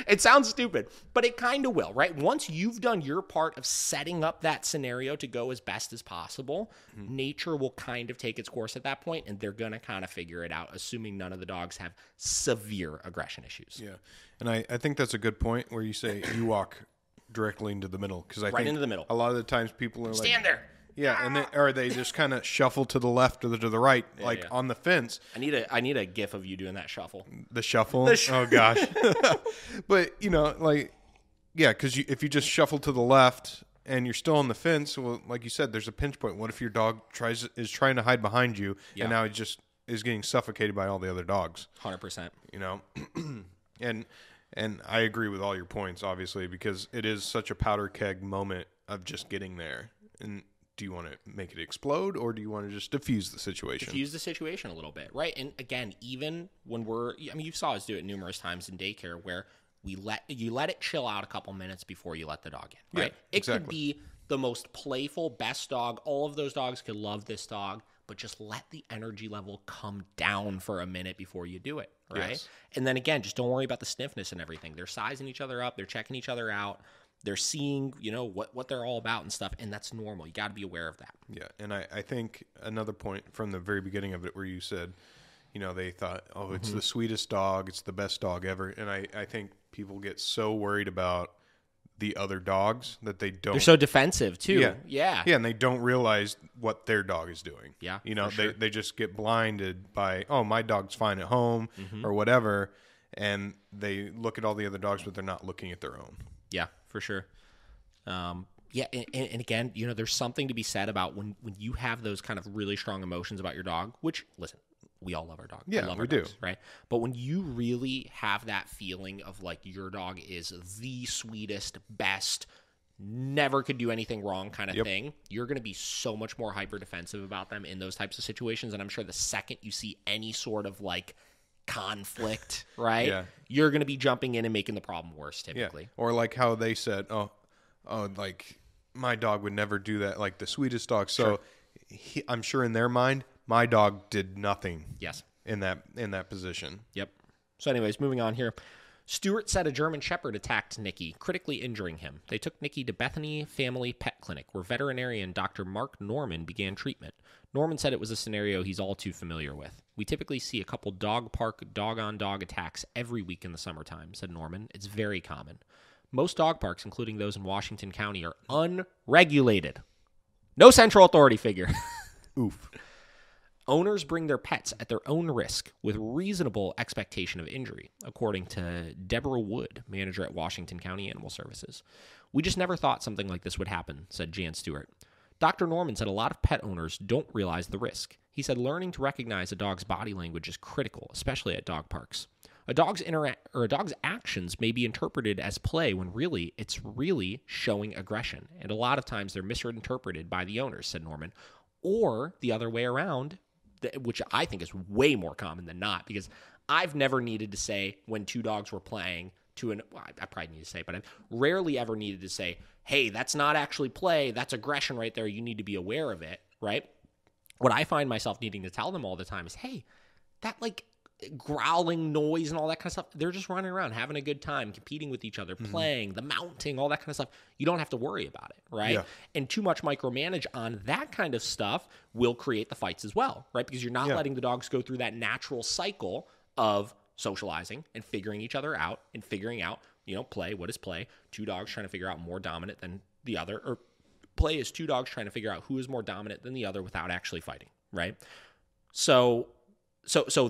[SPEAKER 1] It sounds stupid, but it kind of will, right? Once you've done your part of setting up that scenario to go as best as possible, nature will kind of take its course at that point, and they're going to kind of figure it out, assuming none of the dogs have severe aggression issues.
[SPEAKER 2] Yeah. And I think that's a good point where you say you walk directly into the middle. Because I think
[SPEAKER 1] into the middle.
[SPEAKER 2] A lot of the times people are
[SPEAKER 1] Stand there.
[SPEAKER 2] Yeah, and they just kind of shuffle to the left or to the right, on the fence.
[SPEAKER 1] I need a gif of you doing that shuffle.
[SPEAKER 2] The shuffle? Oh, gosh. But, because if you just shuffle to the left and you're still on the fence, well, like you said, there's a pinch point. What if your dog is trying to hide behind you, and now he just is getting suffocated by all the other dogs?
[SPEAKER 1] 100%.
[SPEAKER 2] And I agree with all your points, obviously, because it is such a powder keg moment of just getting there. And do you want to make it explode, or do you want to just diffuse the situation?
[SPEAKER 1] Diffuse the situation a little bit, right? And again, even when you saw us do it numerous times in daycare where you let it chill out a couple minutes before you let the dog in, right?
[SPEAKER 2] Yeah, exactly.
[SPEAKER 1] It could be the most playful, best dog. All of those dogs could love this dog, but just let the energy level come down for a minute before you do it, right?
[SPEAKER 2] Yes.
[SPEAKER 1] And then again, just don't worry about the stiffness and everything. They're sizing each other up. They're checking each other out. They're seeing, what they're all about and stuff, and that's normal. You got to be aware of that.
[SPEAKER 2] Yeah, and I think another point from the very beginning of it where you said, they thought, oh, it's the sweetest dog, it's the best dog ever, and I think people get so worried about the other dogs that they don't.
[SPEAKER 1] They're so defensive, too. Yeah,
[SPEAKER 2] and they don't realize what their dog is doing.
[SPEAKER 1] Yeah,
[SPEAKER 2] they just get blinded by, oh, my dog's fine at home or whatever, and they look at all the other dogs, but they're not looking at their own.
[SPEAKER 1] Yeah, for sure. And again, there's something to be said about when you have those kind of really strong emotions about your dog, which, listen, we all love our dog.
[SPEAKER 2] Yeah, we do.
[SPEAKER 1] Right? But when you really have that feeling of like your dog is the sweetest, best, never could do anything wrong kind of thing, you're going to be so much more hyper defensive about them in those types of situations. And I'm sure the second you see any sort of like conflict, right?
[SPEAKER 2] Yeah.
[SPEAKER 1] You're going to be jumping in and making the problem worse typically.
[SPEAKER 2] Yeah. Or like how they said, oh, like my dog would never do that, like the sweetest dog. So I'm sure in their mind, my dog did nothing.
[SPEAKER 1] Yes.
[SPEAKER 2] In that position.
[SPEAKER 1] Yep. So anyways, moving on here. Stewart said a German Shepherd attacked Nicky, critically injuring him. They took Nicky to Bethany Family Pet Clinic, where veterinarian Dr. Mark Norman began treatment. Norman said it was a scenario he's all too familiar with. We typically see a couple dog park dog-on-dog attacks every week in the summertime, said Norman. It's very common. Most dog parks, including those in Washington County, are unregulated. No central authority figure.
[SPEAKER 2] Oof.
[SPEAKER 1] Owners bring their pets at their own risk with reasonable expectation of injury, according to Deborah Wood, manager at Washington County Animal Services. We just never thought something like this would happen, said Jan Stewart. Dr. Norman said a lot of pet owners don't realize the risk. He said learning to recognize a dog's body language is critical, especially at dog parks. A dog's actions may be interpreted as play when really it's really showing aggression, and a lot of times they're misinterpreted by the owners, said Norman, or the other way around, which I think is way more common than not, because I've never needed to say when two dogs were playing I probably need to say, but I've rarely ever needed to say, hey, that's not actually play, that's aggression right there, you need to be aware of it, right? What I find myself needing to tell them all the time is, hey, that growling noise and all that kind of stuff. They're just running around, having a good time, competing with each other, playing, the mounting, all that kind of stuff. You don't have to worry about it, right?
[SPEAKER 2] Yeah.
[SPEAKER 1] And too much micromanage on that kind of stuff will create the fights as well, right? Because you're not letting the dogs go through that natural cycle of socializing and figuring each other out and figuring out, play. What is play? Two dogs trying to figure out more dominant than the other, or play is two dogs trying to figure out who is more dominant than the other without actually fighting, right? So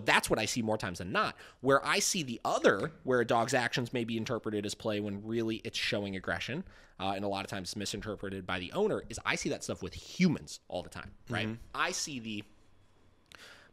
[SPEAKER 1] that's what I see more times than not. Where I see the other, where a dog's actions may be interpreted as play when really it's showing aggression, and a lot of times misinterpreted by the owner, is I see that stuff with humans all the time, right? I see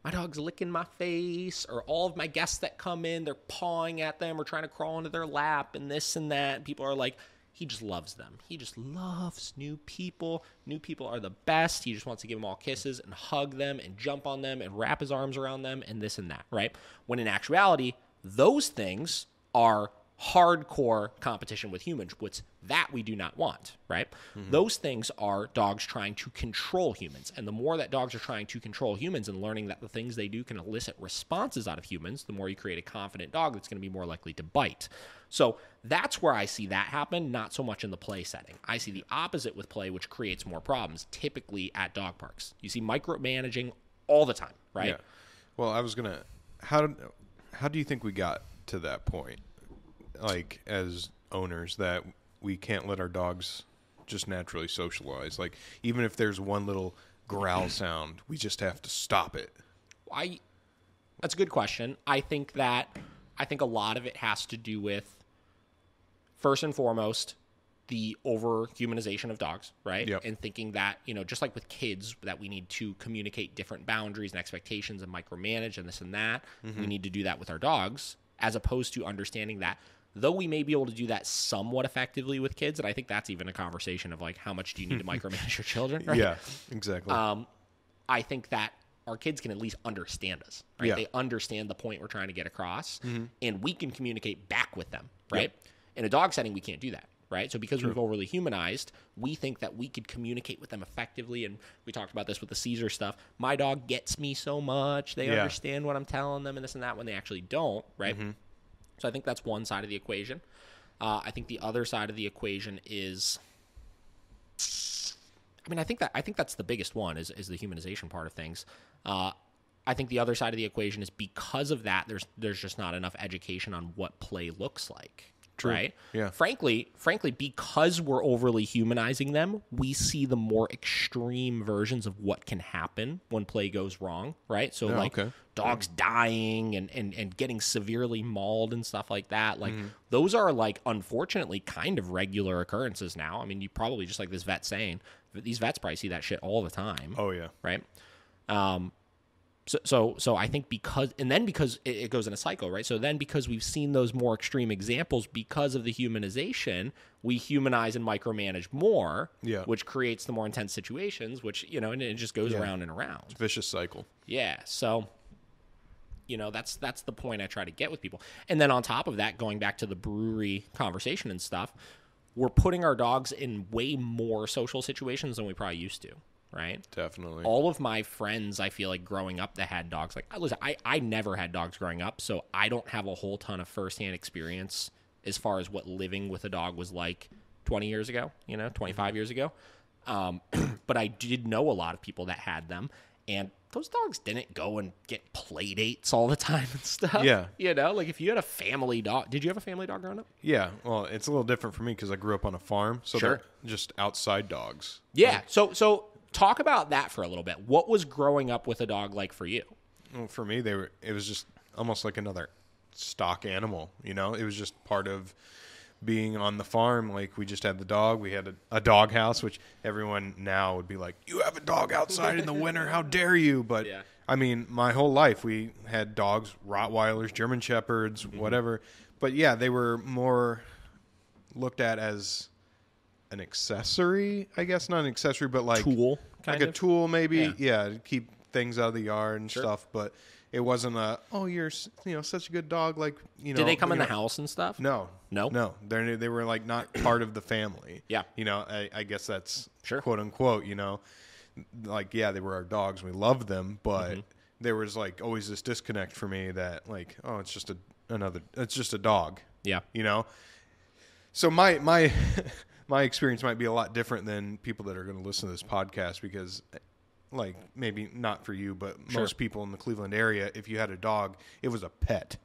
[SPEAKER 1] my dog's licking my face, or all of my guests that come in, they're pawing at them or trying to crawl into their lap and this and that. And people are like, he just loves them. He just loves new people. New people are the best. He just wants to give them all kisses and hug them and jump on them and wrap his arms around them and this and that, right? When in actuality, those things are hardcore competition with humans, which that we do not want, right? Those things are dogs trying to control humans. And the more that dogs are trying to control humans and learning that the things they do can elicit responses out of humans, the more you create a confident dog that's going to be more likely to bite. So that's where I see that happen, not so much in the play setting. I see the opposite with play, which creates more problems, typically at dog parks. You see micromanaging all the time, right?
[SPEAKER 2] Yeah. Well, I was going to, how do you think we got to that point? Like, as owners, that we can't let our dogs just naturally socialize. Like, even if there's one little growl sound, we just have to stop it.
[SPEAKER 1] That's a good question. I think a lot of it has to do with, first and foremost, the over-humanization of dogs, right?
[SPEAKER 2] Yep.
[SPEAKER 1] And thinking that, just like with kids, that we need to communicate different boundaries and expectations and micromanage and this and that. We need to do that with our dogs, as opposed to understanding that though we may be able to do that somewhat effectively with kids, and I think that's even a conversation of like, how much do you need to micromanage your children, right?
[SPEAKER 2] Yeah, exactly.
[SPEAKER 1] I think that our kids can at least understand us, right?
[SPEAKER 2] Yeah.
[SPEAKER 1] They understand the point we're trying to get across, and we can communicate back with them, right? Yep. In a dog setting, we can't do that, right? So because we've overly humanized, we think that we could communicate with them effectively, and we talked about this with the Caesar stuff. My dog gets me so much. They understand what I'm telling them and this and that, when they actually don't, right? So I think that's one side of the equation. I think the other side of the equation is, I think that's the biggest one is the humanization part of things. I think the other side of the equation is, because of that, there's just not enough education on what play looks like. True. Right?
[SPEAKER 2] Yeah.
[SPEAKER 1] Frankly, because we're overly humanizing them, we see the more extreme versions of what can happen when play goes wrong, right? So dogs dying and getting severely mauled and stuff like that. Like those are like, unfortunately, kind of regular occurrences now. I mean, you probably, just like this vet saying, these vets probably see that shit all the time.
[SPEAKER 2] Oh yeah.
[SPEAKER 1] Right? So I think because it goes in a cycle, right? So then, because we've seen those more extreme examples, because of the humanization, we humanize and micromanage more, which creates the more intense situations, which, and it just goes around and around.
[SPEAKER 2] It's a vicious cycle.
[SPEAKER 1] Yeah. So, that's the point I try to get with people. And then on top of that, going back to the brewery conversation and stuff, we're putting our dogs in way more social situations than we probably used to. Right?
[SPEAKER 2] Definitely.
[SPEAKER 1] All of my friends, I feel like, growing up that had dogs, like, listen, I never had dogs growing up, so I don't have a whole ton of firsthand experience as far as what living with a dog was like 20 years ago, 25 years ago. But I did know a lot of people that had them, and those dogs didn't go and get play dates all the time and stuff.
[SPEAKER 2] Yeah.
[SPEAKER 1] Like if you had a family dog, did you have a family dog growing up?
[SPEAKER 2] Yeah. Well, it's a little different for me because I grew up on a farm, so they're just outside dogs.
[SPEAKER 1] Yeah. So talk about that for a little bit. What was growing up with a dog like for you?
[SPEAKER 2] Well, for me, it was just almost like another stock animal. It was just part of being on the farm. Like, we just had the dog. We had a dog house, which everyone now would be like, "You have a dog outside in the winter? How dare you?" But I mean, my whole life we had dogs, Rottweilers, German Shepherds, whatever. But yeah, they were more looked at as an accessory, I guess. Not an accessory, but like
[SPEAKER 1] tool,
[SPEAKER 2] like a tool, maybe. Yeah, to keep things out of the yard and stuff. But it wasn't you're such a good dog. Like,
[SPEAKER 1] Did they come in the house and stuff?
[SPEAKER 2] No. They were like not part of the family.
[SPEAKER 1] Yeah.
[SPEAKER 2] I guess that's quote unquote. Like, yeah, they were our dogs. We loved them, but there was like always this disconnect for me that like, oh, it's just a dog.
[SPEAKER 1] Yeah.
[SPEAKER 2] You know? So my my experience might be a lot different than people that are going to listen to this podcast because like maybe not for you, but most people in the Cleveland area, if you had a dog, it was a pet.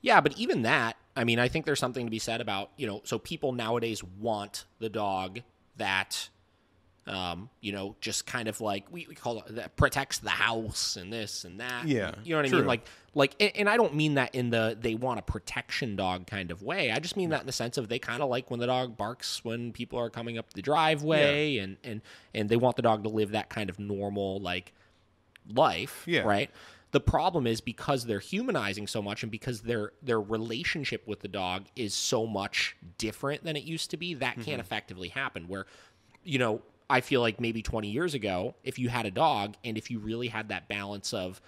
[SPEAKER 1] Yeah, but even that, I mean, I think there's something to be said about, you know, so people nowadays want the dog that, you know, just kind of like, we call it, that protects the house and this and that.
[SPEAKER 2] Yeah.
[SPEAKER 1] You know what I mean? Like, and I don't mean that in the, they want a protection dog kind of way. I just mean that in the sense of they kind of like when the dog barks when people are coming up the driveway and they want the dog to live that kind of normal, like, life. Yeah. Right? The problem is because they're humanizing so much and because their relationship with the dog is so much different than it used to be, that can't effectively happen. Where, you know, I feel like maybe 20 years ago, if you had a dog and if you really had that balance of,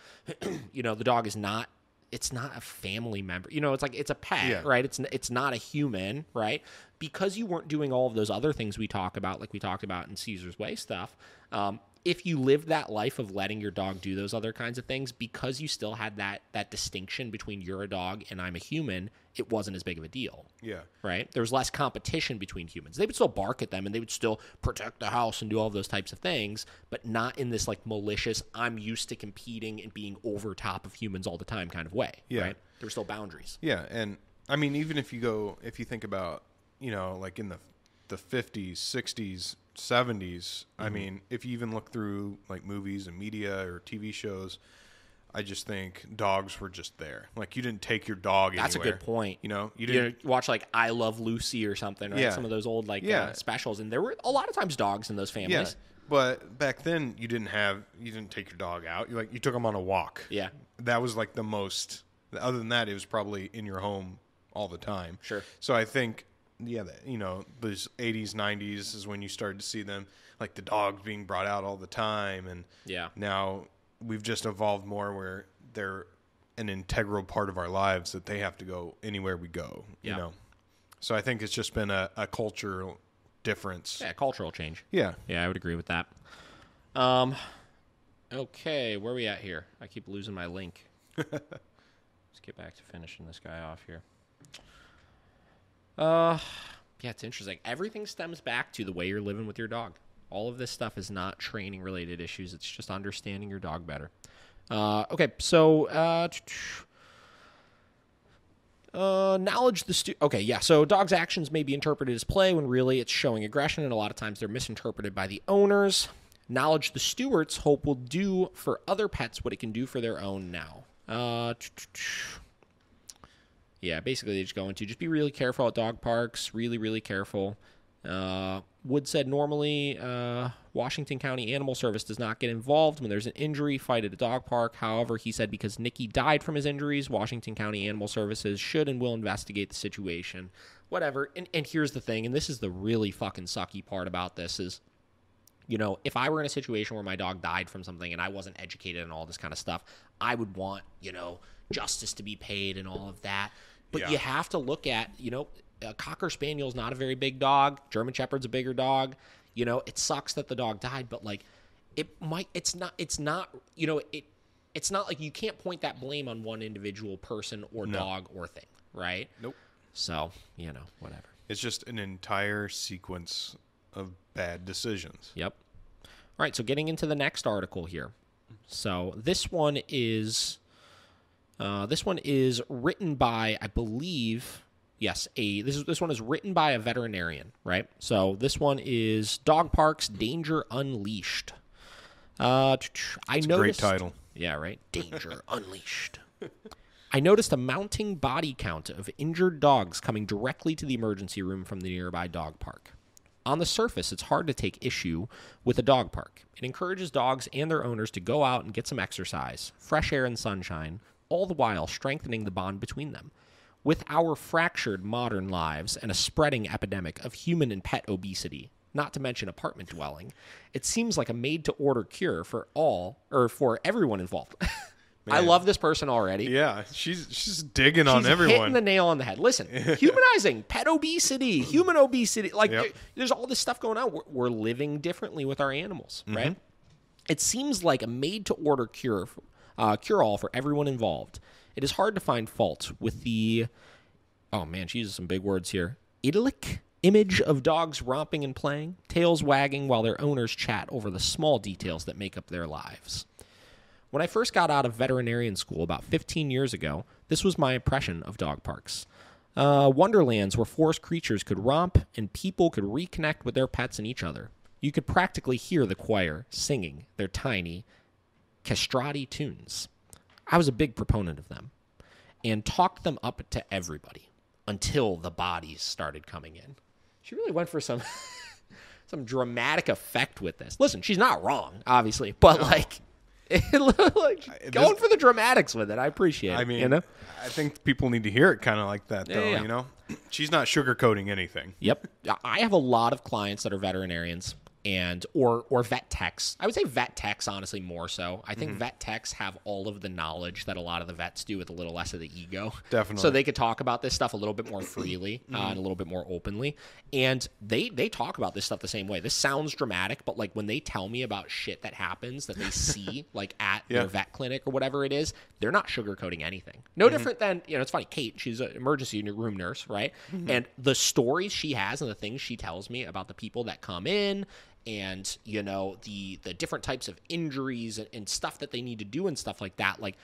[SPEAKER 1] you know, the dog is not, it's not a family member. You know, it's like it's a pet, right? It's not a human, right? Because you weren't doing all of those other things we talk about, like we talked about in Caesar's Way stuff. If you lived that life of letting your dog do those other kinds of things, because you still had that distinction between you're a dog and I'm a human, it wasn't as big of a deal. Yeah. Right? There was less competition between humans. They would still bark at them and they would still protect the house and do all of those types of things, but not in this like malicious, I'm used to competing and being over top of humans all the time kind of way. Yeah. Right? There were still boundaries.
[SPEAKER 2] Yeah. And I mean, even if you think about, you know, like in the 50s, 60s, 70s, I mean, if you even look through like movies and media or TV shows, I just think dogs were just there. Like you didn't take your dog anywhere.
[SPEAKER 1] That's a good point.
[SPEAKER 2] You know,
[SPEAKER 1] you didn't watch like I Love Lucy or something, right? Some of those old like specials, and there were a lot of times dogs in those families.
[SPEAKER 2] Yeah. But back then you didn't take your dog out. You took them on a walk. Yeah. That was like the most, other than that, it was probably in your home all the time. Sure. So I think, you know, those 80s, 90s is when you started to see them, like the dogs being brought out all the time. And now we've just evolved more where they're an integral part of our lives that they have to go anywhere we go, you know. So I think it's just been a cultural difference.
[SPEAKER 1] Yeah, cultural change. Yeah. Yeah, I would agree with that. Okay, where are we at here? I keep losing my link. Let's get back to finishing this guy off here. Yeah, it's interesting. Everything stems back to the way you're living with your dog. All of this stuff is not training related issues. It's just understanding your dog better. Okay, so knowledge so dogs' actions may be interpreted as play when really it's showing aggression, and a lot of times they're misinterpreted by the owners. Knowledge the stewards hope will do for other pets what it can do for their own now. Yeah, basically they just go into just be really careful at dog parks, really, really careful. Wood said normally Washington County Animal Service does not get involved when there's an injury fight at a dog park. However, he said because Nicky died from his injuries, Washington County Animal Services should and will investigate the situation. Whatever. And here's the thing, and this is the really fucking sucky part about this is, you know, if I were in a situation where my dog died from something and I wasn't educated and all this kind of stuff, I would want, you know, justice to be paid and all of that. But you have to look at, you know, a Cocker Spaniel's not a very big dog. German Shepherd's a bigger dog. You know, it sucks that the dog died, but like it's not, you know, it's not like you can't point that blame on one individual person or dog or thing, right? Nope. So, you know, whatever.
[SPEAKER 2] It's just an entire sequence of bad decisions.
[SPEAKER 1] Yep. All right, so getting into the next article here. So this one is written by, I believe, this one is written by a veterinarian, right? So this one is Dog Parks Danger Unleashed.
[SPEAKER 2] That's a great title.
[SPEAKER 1] Yeah, right? Danger Unleashed. I noticed a mounting body count of injured dogs coming directly to the emergency room from the nearby dog park. On the surface, it's hard to take issue with a dog park. It encourages dogs and their owners to go out and get some exercise, fresh air and sunshine, all the while strengthening the bond between them. With our fractured modern lives and a spreading epidemic of human and pet obesity, not to mention apartment dwelling, it seems like a made-to-order cure for everyone involved. I love this person already.
[SPEAKER 2] Yeah, she's digging on everyone.
[SPEAKER 1] Hitting the nail on the head. Listen, humanizing, pet obesity, human obesity. Like, there's all this stuff going on. We're living differently with our animals, right? It seems like a made-to-order cure cure-all for everyone involved. It is hard to find fault with the, oh man, she uses some big words here, idyllic image of dogs romping and playing, tails wagging while their owners chat over the small details that make up their lives. When I first got out of veterinarian school about 15 years ago, this was my impression of dog parks. Wonderlands where forest creatures could romp and people could reconnect with their pets and each other. You could practically hear the choir singing their tiny castrati tunes. I was a big proponent of them and talked them up to everybody until the bodies started coming in. She really went for some dramatic effect with this. Listen, she's not wrong, obviously, but going for the dramatics with it. I appreciate it.
[SPEAKER 2] I mean,
[SPEAKER 1] you know?
[SPEAKER 2] I think people need to hear it kind of like that, though,
[SPEAKER 1] Yeah.
[SPEAKER 2] you know? She's not sugarcoating anything.
[SPEAKER 1] Yep. I have a lot of clients that are veterinarians and or vet techs. I would say vet techs, honestly, more so. I think vet techs have all of the knowledge that a lot of the vets do with a little less of the ego.
[SPEAKER 2] Definitely.
[SPEAKER 1] So they could talk about this stuff a little bit more freely and a little bit more openly. And they talk about this stuff the same way. This sounds dramatic, but like when they tell me about shit that happens that they see like at their vet clinic or whatever it is, they're not sugarcoating anything. No different than, it's funny, Kate, she's an emergency room nurse, right? And the stories she has and the things she tells me about the people that come in and, the different types of injuries and stuff that they need to do and stuff like that. Like,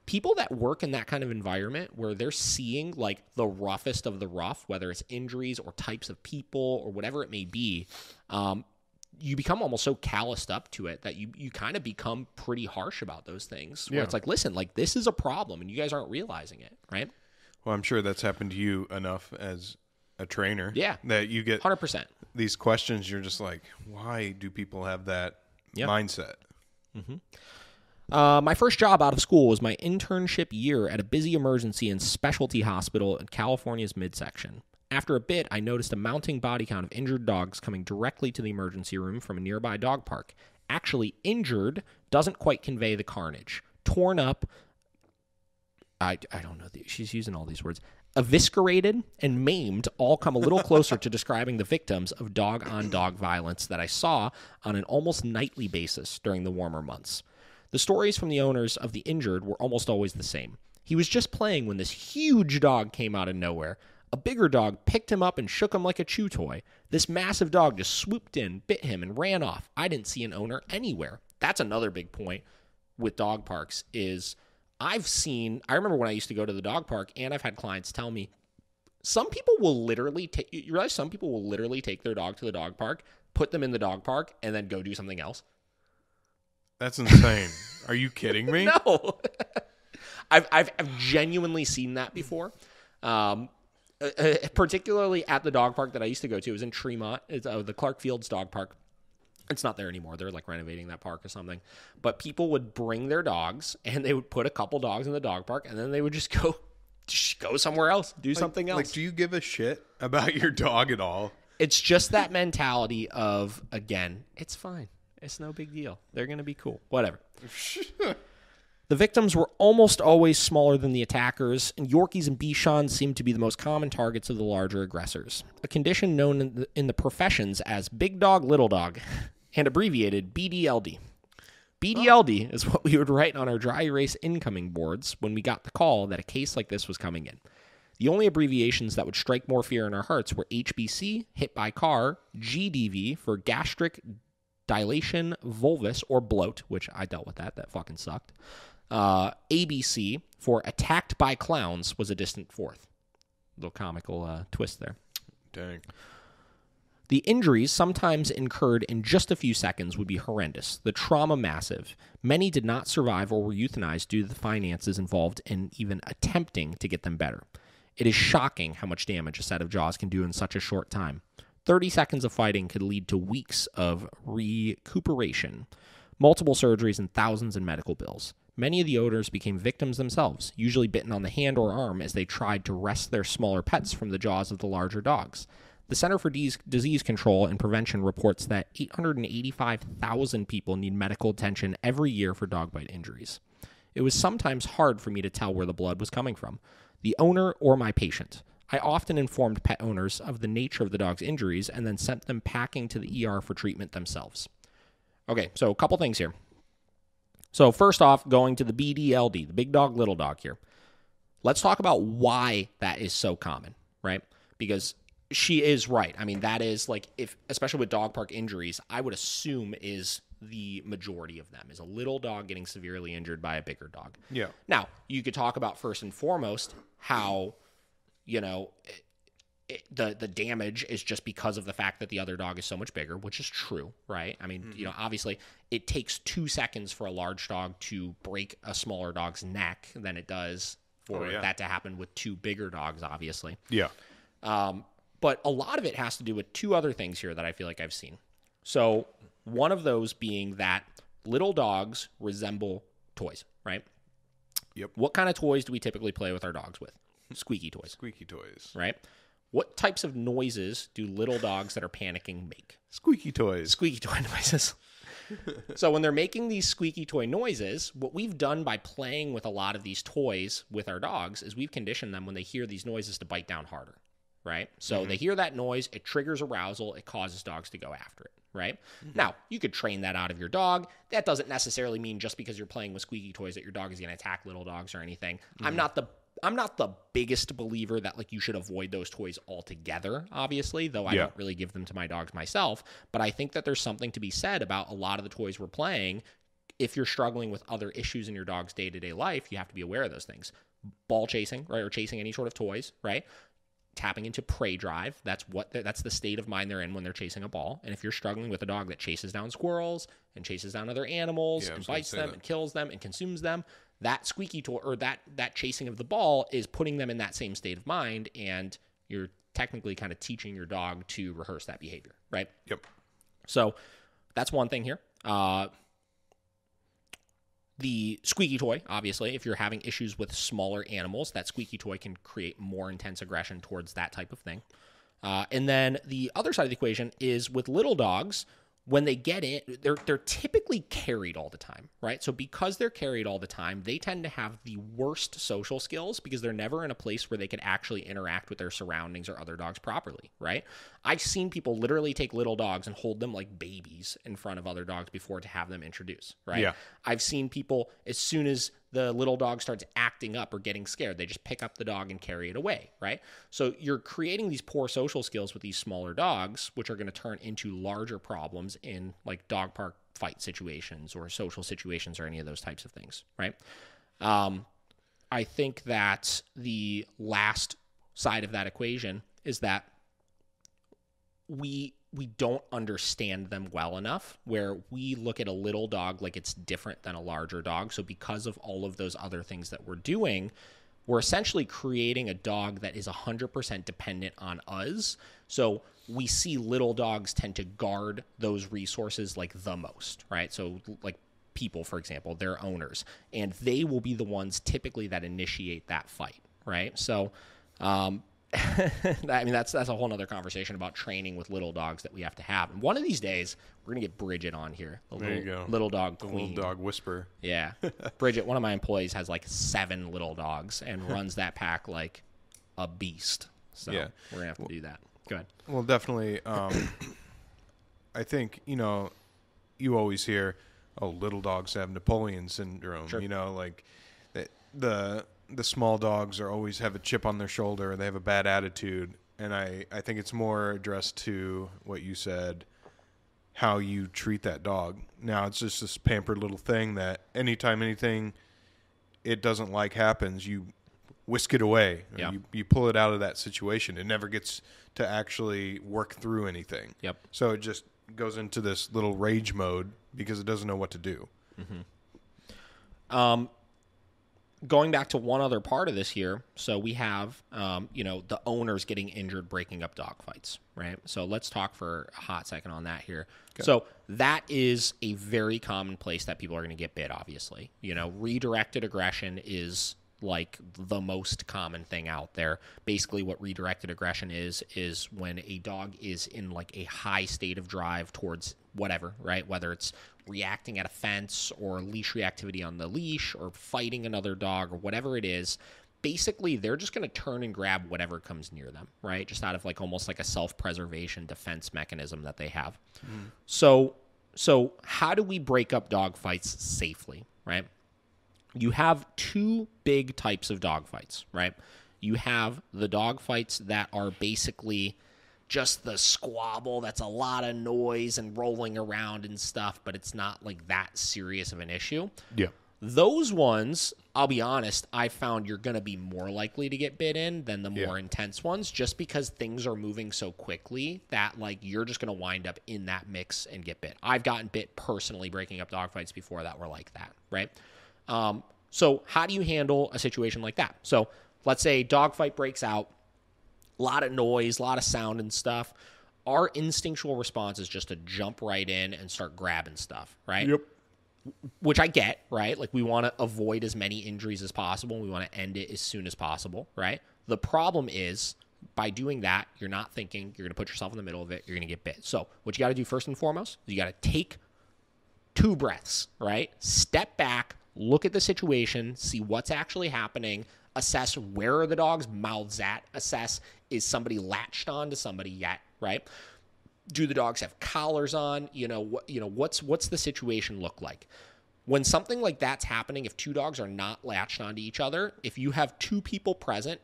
[SPEAKER 1] people that work in that kind of environment where they're seeing, like, the roughest of the rough, whether it's injuries or types of people or whatever it may be, you become almost so calloused up to it that you kind of become pretty harsh about those things. Where it's like, listen, like, this is a problem and you guys aren't realizing it, right?
[SPEAKER 2] Well, I'm sure that's happened to you enough as a trainer.
[SPEAKER 1] Yeah.
[SPEAKER 2] That you get
[SPEAKER 1] 100%.
[SPEAKER 2] These questions, you're just like, why do people have that mindset?
[SPEAKER 1] My first job out of school was my internship year at a busy emergency and specialty hospital in California's midsection. After a bit, I noticed a mounting body count of injured dogs coming directly to the emergency room from a nearby dog park. Actually, injured doesn't quite convey the carnage. Torn up, I don't know, she's using all these words. Eviscerated and maimed all come a little closer to describing the victims of dog-on-dog violence that I saw on an almost nightly basis during the warmer months. The stories from the owners of the injured were almost always the same. He was just playing when this huge dog came out of nowhere. A bigger dog picked him up and shook him like a chew toy. This massive dog just swooped in, bit him, and ran off. I didn't see an owner anywhere. That's another big point with dog parks is I remember when I used to go to the dog park and I've had clients tell me, some people will literally take their dog to the dog park, put them in the dog park, and then go do something else.
[SPEAKER 2] That's insane. Are you kidding me?
[SPEAKER 1] No. I've genuinely seen that before. Particularly at the dog park that I used to go to. It was in Tremont. It's the Clark Fields dog park. It's not there anymore. They're like renovating that park or something. But people would bring their dogs and they would put a couple dogs in the dog park and then they would just go somewhere else, do something else.
[SPEAKER 2] Like, do you give a shit about your dog at all?
[SPEAKER 1] It's just that mentality of, again, it's fine. It's no big deal. They're going to be cool. Whatever. The victims were almost always smaller than the attackers, and Yorkies and Bichons seemed to be the most common targets of the larger aggressors, a condition known in the professions as big dog, little dog, and abbreviated BDLD. BDLD is what we would write on our dry erase incoming boards when we got the call that a case like this was coming in. The only abbreviations that would strike more fear in our hearts were HBC, hit by car, GDV for gastric dilation volvus or bloat, which I dealt with that fucking sucked. ABC for attacked by clowns was a distant fourth. Little comical twist there.
[SPEAKER 2] Dang.
[SPEAKER 1] The injuries, sometimes incurred in just a few seconds, would be horrendous. The trauma massive. Many did not survive or were euthanized due to the finances involved in even attempting to get them better. It is shocking how much damage a set of jaws can do in such a short time. 30 seconds of fighting could lead to weeks of recuperation, multiple surgeries, and thousands in medical bills. Many of the owners became victims themselves, usually bitten on the hand or arm as they tried to wrest their smaller pets from the jaws of the larger dogs. The Center for Disease Control and Prevention reports that 885,000 people need medical attention every year for dog bite injuries. It was sometimes hard for me to tell where the blood was coming from, the owner or my patient. I often informed pet owners of the nature of the dog's injuries and then sent them packing to the ER for treatment themselves. Okay, so a couple things here. So first off, going to the BDLD, the big dog, little dog here. Let's talk about why that is so common, right? Because she is right. I mean, that is like, if especially with dog park injuries, I would assume is the majority of them, is a little dog getting severely injured by a bigger dog.
[SPEAKER 2] Yeah.
[SPEAKER 1] Now, you could talk about first and foremost how, you know, the damage is just because of the fact that the other dog is so much bigger, which is true, right? I mean, you know, obviously it takes 2 seconds for a large dog to break a smaller dog's neck than it does for that to happen with 2 bigger dogs, obviously.
[SPEAKER 2] Yeah.
[SPEAKER 1] But a lot of it has to do with 2 other things here that I feel like I've seen. So one of those being that little dogs resemble toys, right?
[SPEAKER 2] Yep.
[SPEAKER 1] What kind of toys do we typically play with our dogs with? Squeaky toys.
[SPEAKER 2] Squeaky toys.
[SPEAKER 1] Right? What types of noises do little dogs that are panicking make?
[SPEAKER 2] Squeaky toys.
[SPEAKER 1] Squeaky toy noises. So when they're making these squeaky toy noises, what we've done by playing with a lot of these toys with our dogs is we've conditioned them when they hear these noises to bite down harder, right? So they hear that noise, it triggers arousal, it causes dogs to go after it, right? Now, you could train that out of your dog. That doesn't necessarily mean just because you're playing with squeaky toys that your dog is going to attack little dogs or anything. I'm not the biggest believer that like you should avoid those toys altogether, obviously, though I don't really give them to my dogs myself. But I think that there's something to be said about a lot of the toys we're playing. If you're struggling with other issues in your dog's day-to-day life, you have to be aware of those things. Ball chasing, right, or chasing any sort of toys, right? Tapping into prey drive. That's the state of mind they're in when they're chasing a ball. And if you're struggling with a dog that chases down squirrels and chases down other animals and bites them and kills them and consumes them, that squeaky toy or that chasing of the ball is putting them in that same state of mind, and you're technically kind of teaching your dog to rehearse that behavior, right?
[SPEAKER 2] Yep.
[SPEAKER 1] So that's one thing here. The squeaky toy, obviously, if you're having issues with smaller animals, that squeaky toy can create more intense aggression towards that type of thing. And then the other side of the equation is with little dogs, when they get in, they're typically carried all the time, right? So because they're carried all the time, they tend to have the worst social skills because they're never in a place where they could actually interact with their surroundings or other dogs properly, right? I've seen people literally take little dogs and hold them like babies in front of other dogs before to have them introduce, right?
[SPEAKER 2] Yeah.
[SPEAKER 1] I've seen people, as soon as the little dog starts acting up or getting scared, they just pick up the dog and carry it away, right? So you're creating these poor social skills with these smaller dogs, which are going to turn into larger problems in like dog park fight situations or social situations or any of those types of things, right? I think that the last side of that equation is that we don't understand them well enough, where we look at a little dog like it's different than a larger dog. So because of all of those other things that we're doing, we're essentially creating a dog that is 100% dependent on us. So we see little dogs tend to guard those resources like the most, right? So like people, for example, their owners, and they will be the ones typically that initiate that fight, right? So, I mean, that's a whole nother conversation about training with little dogs that we have to have. And one of these days, we're going to get Bridget on here.
[SPEAKER 2] There you go.
[SPEAKER 1] Little dog
[SPEAKER 2] the
[SPEAKER 1] queen.
[SPEAKER 2] Little dog whisperer.
[SPEAKER 1] Yeah. Bridget, one of my employees, has like 7 little dogs and runs that pack like a beast. So we're going to have to do that. Go ahead.
[SPEAKER 2] Well, definitely. I think, you always hear, little dogs have Napoleon syndrome.
[SPEAKER 1] Sure.
[SPEAKER 2] Like the small dogs always have a chip on their shoulder. They have a bad attitude. And I think it's more addressed to what you said, how you treat that dog. Now, it's just this pampered little thing that anytime anything it doesn't like happens, you whisk it away.
[SPEAKER 1] Yep.
[SPEAKER 2] You pull it out of that situation. It never gets to actually work through anything.
[SPEAKER 1] Yep.
[SPEAKER 2] So it just goes into this little rage mode because it doesn't know what to do.
[SPEAKER 1] Mm-hmm. Going back to one other part of this here, so we have, the owners getting injured breaking up dog fights, right? So let's talk for a hot second on that here. Okay. So that is a very common place that people are going to get bit, obviously. Redirected aggression is like the most common thing out there. Basically what redirected aggression is when a dog is in like a high state of drive towards whatever, right? Whether it's reacting at a fence or leash reactivity on the leash or fighting another dog or whatever it is, basically they're just going to turn and grab whatever comes near them, right? Just out of like almost like a self-preservation defense mechanism that they have. So how do we break up dog fights safely? right? You have two big types of dog fights, right? You have the dog fights that are basically just the squabble that's a lot of noise and rolling around and stuff, but it's not like that serious of an issue.
[SPEAKER 2] Yeah.
[SPEAKER 1] Those ones, I'll be honest, I found you're going to be more likely to get bit in than the more intense ones, just because things are moving so quickly that like you're just going to wind up in that mix and get bit. I've gotten bit personally breaking up dogfights before that were like that, right? So how do you handle a situation like that? So let's say dogfight breaks out, a lot of noise, a lot of sound and stuff. Our instinctual response is just to jump right in and start grabbing stuff, right?
[SPEAKER 2] Yep.
[SPEAKER 1] Which I get, right? Like we want to avoid as many injuries as possible. We want to end it as soon as possible, right? The problem is by doing that, you're not thinking, you're going to put yourself in the middle of it, you're going to get bit. So what you got to do first and foremost is you got to take 2 breaths, right? Step back, look at the situation, see what's actually happening, assess where are the dogs' mouths at, assess is somebody latched on to somebody yet, right? Do the dogs have collars on? What's the situation look like? When something like that's happening, if 2 dogs are not latched onto each other, if you have 2 people present,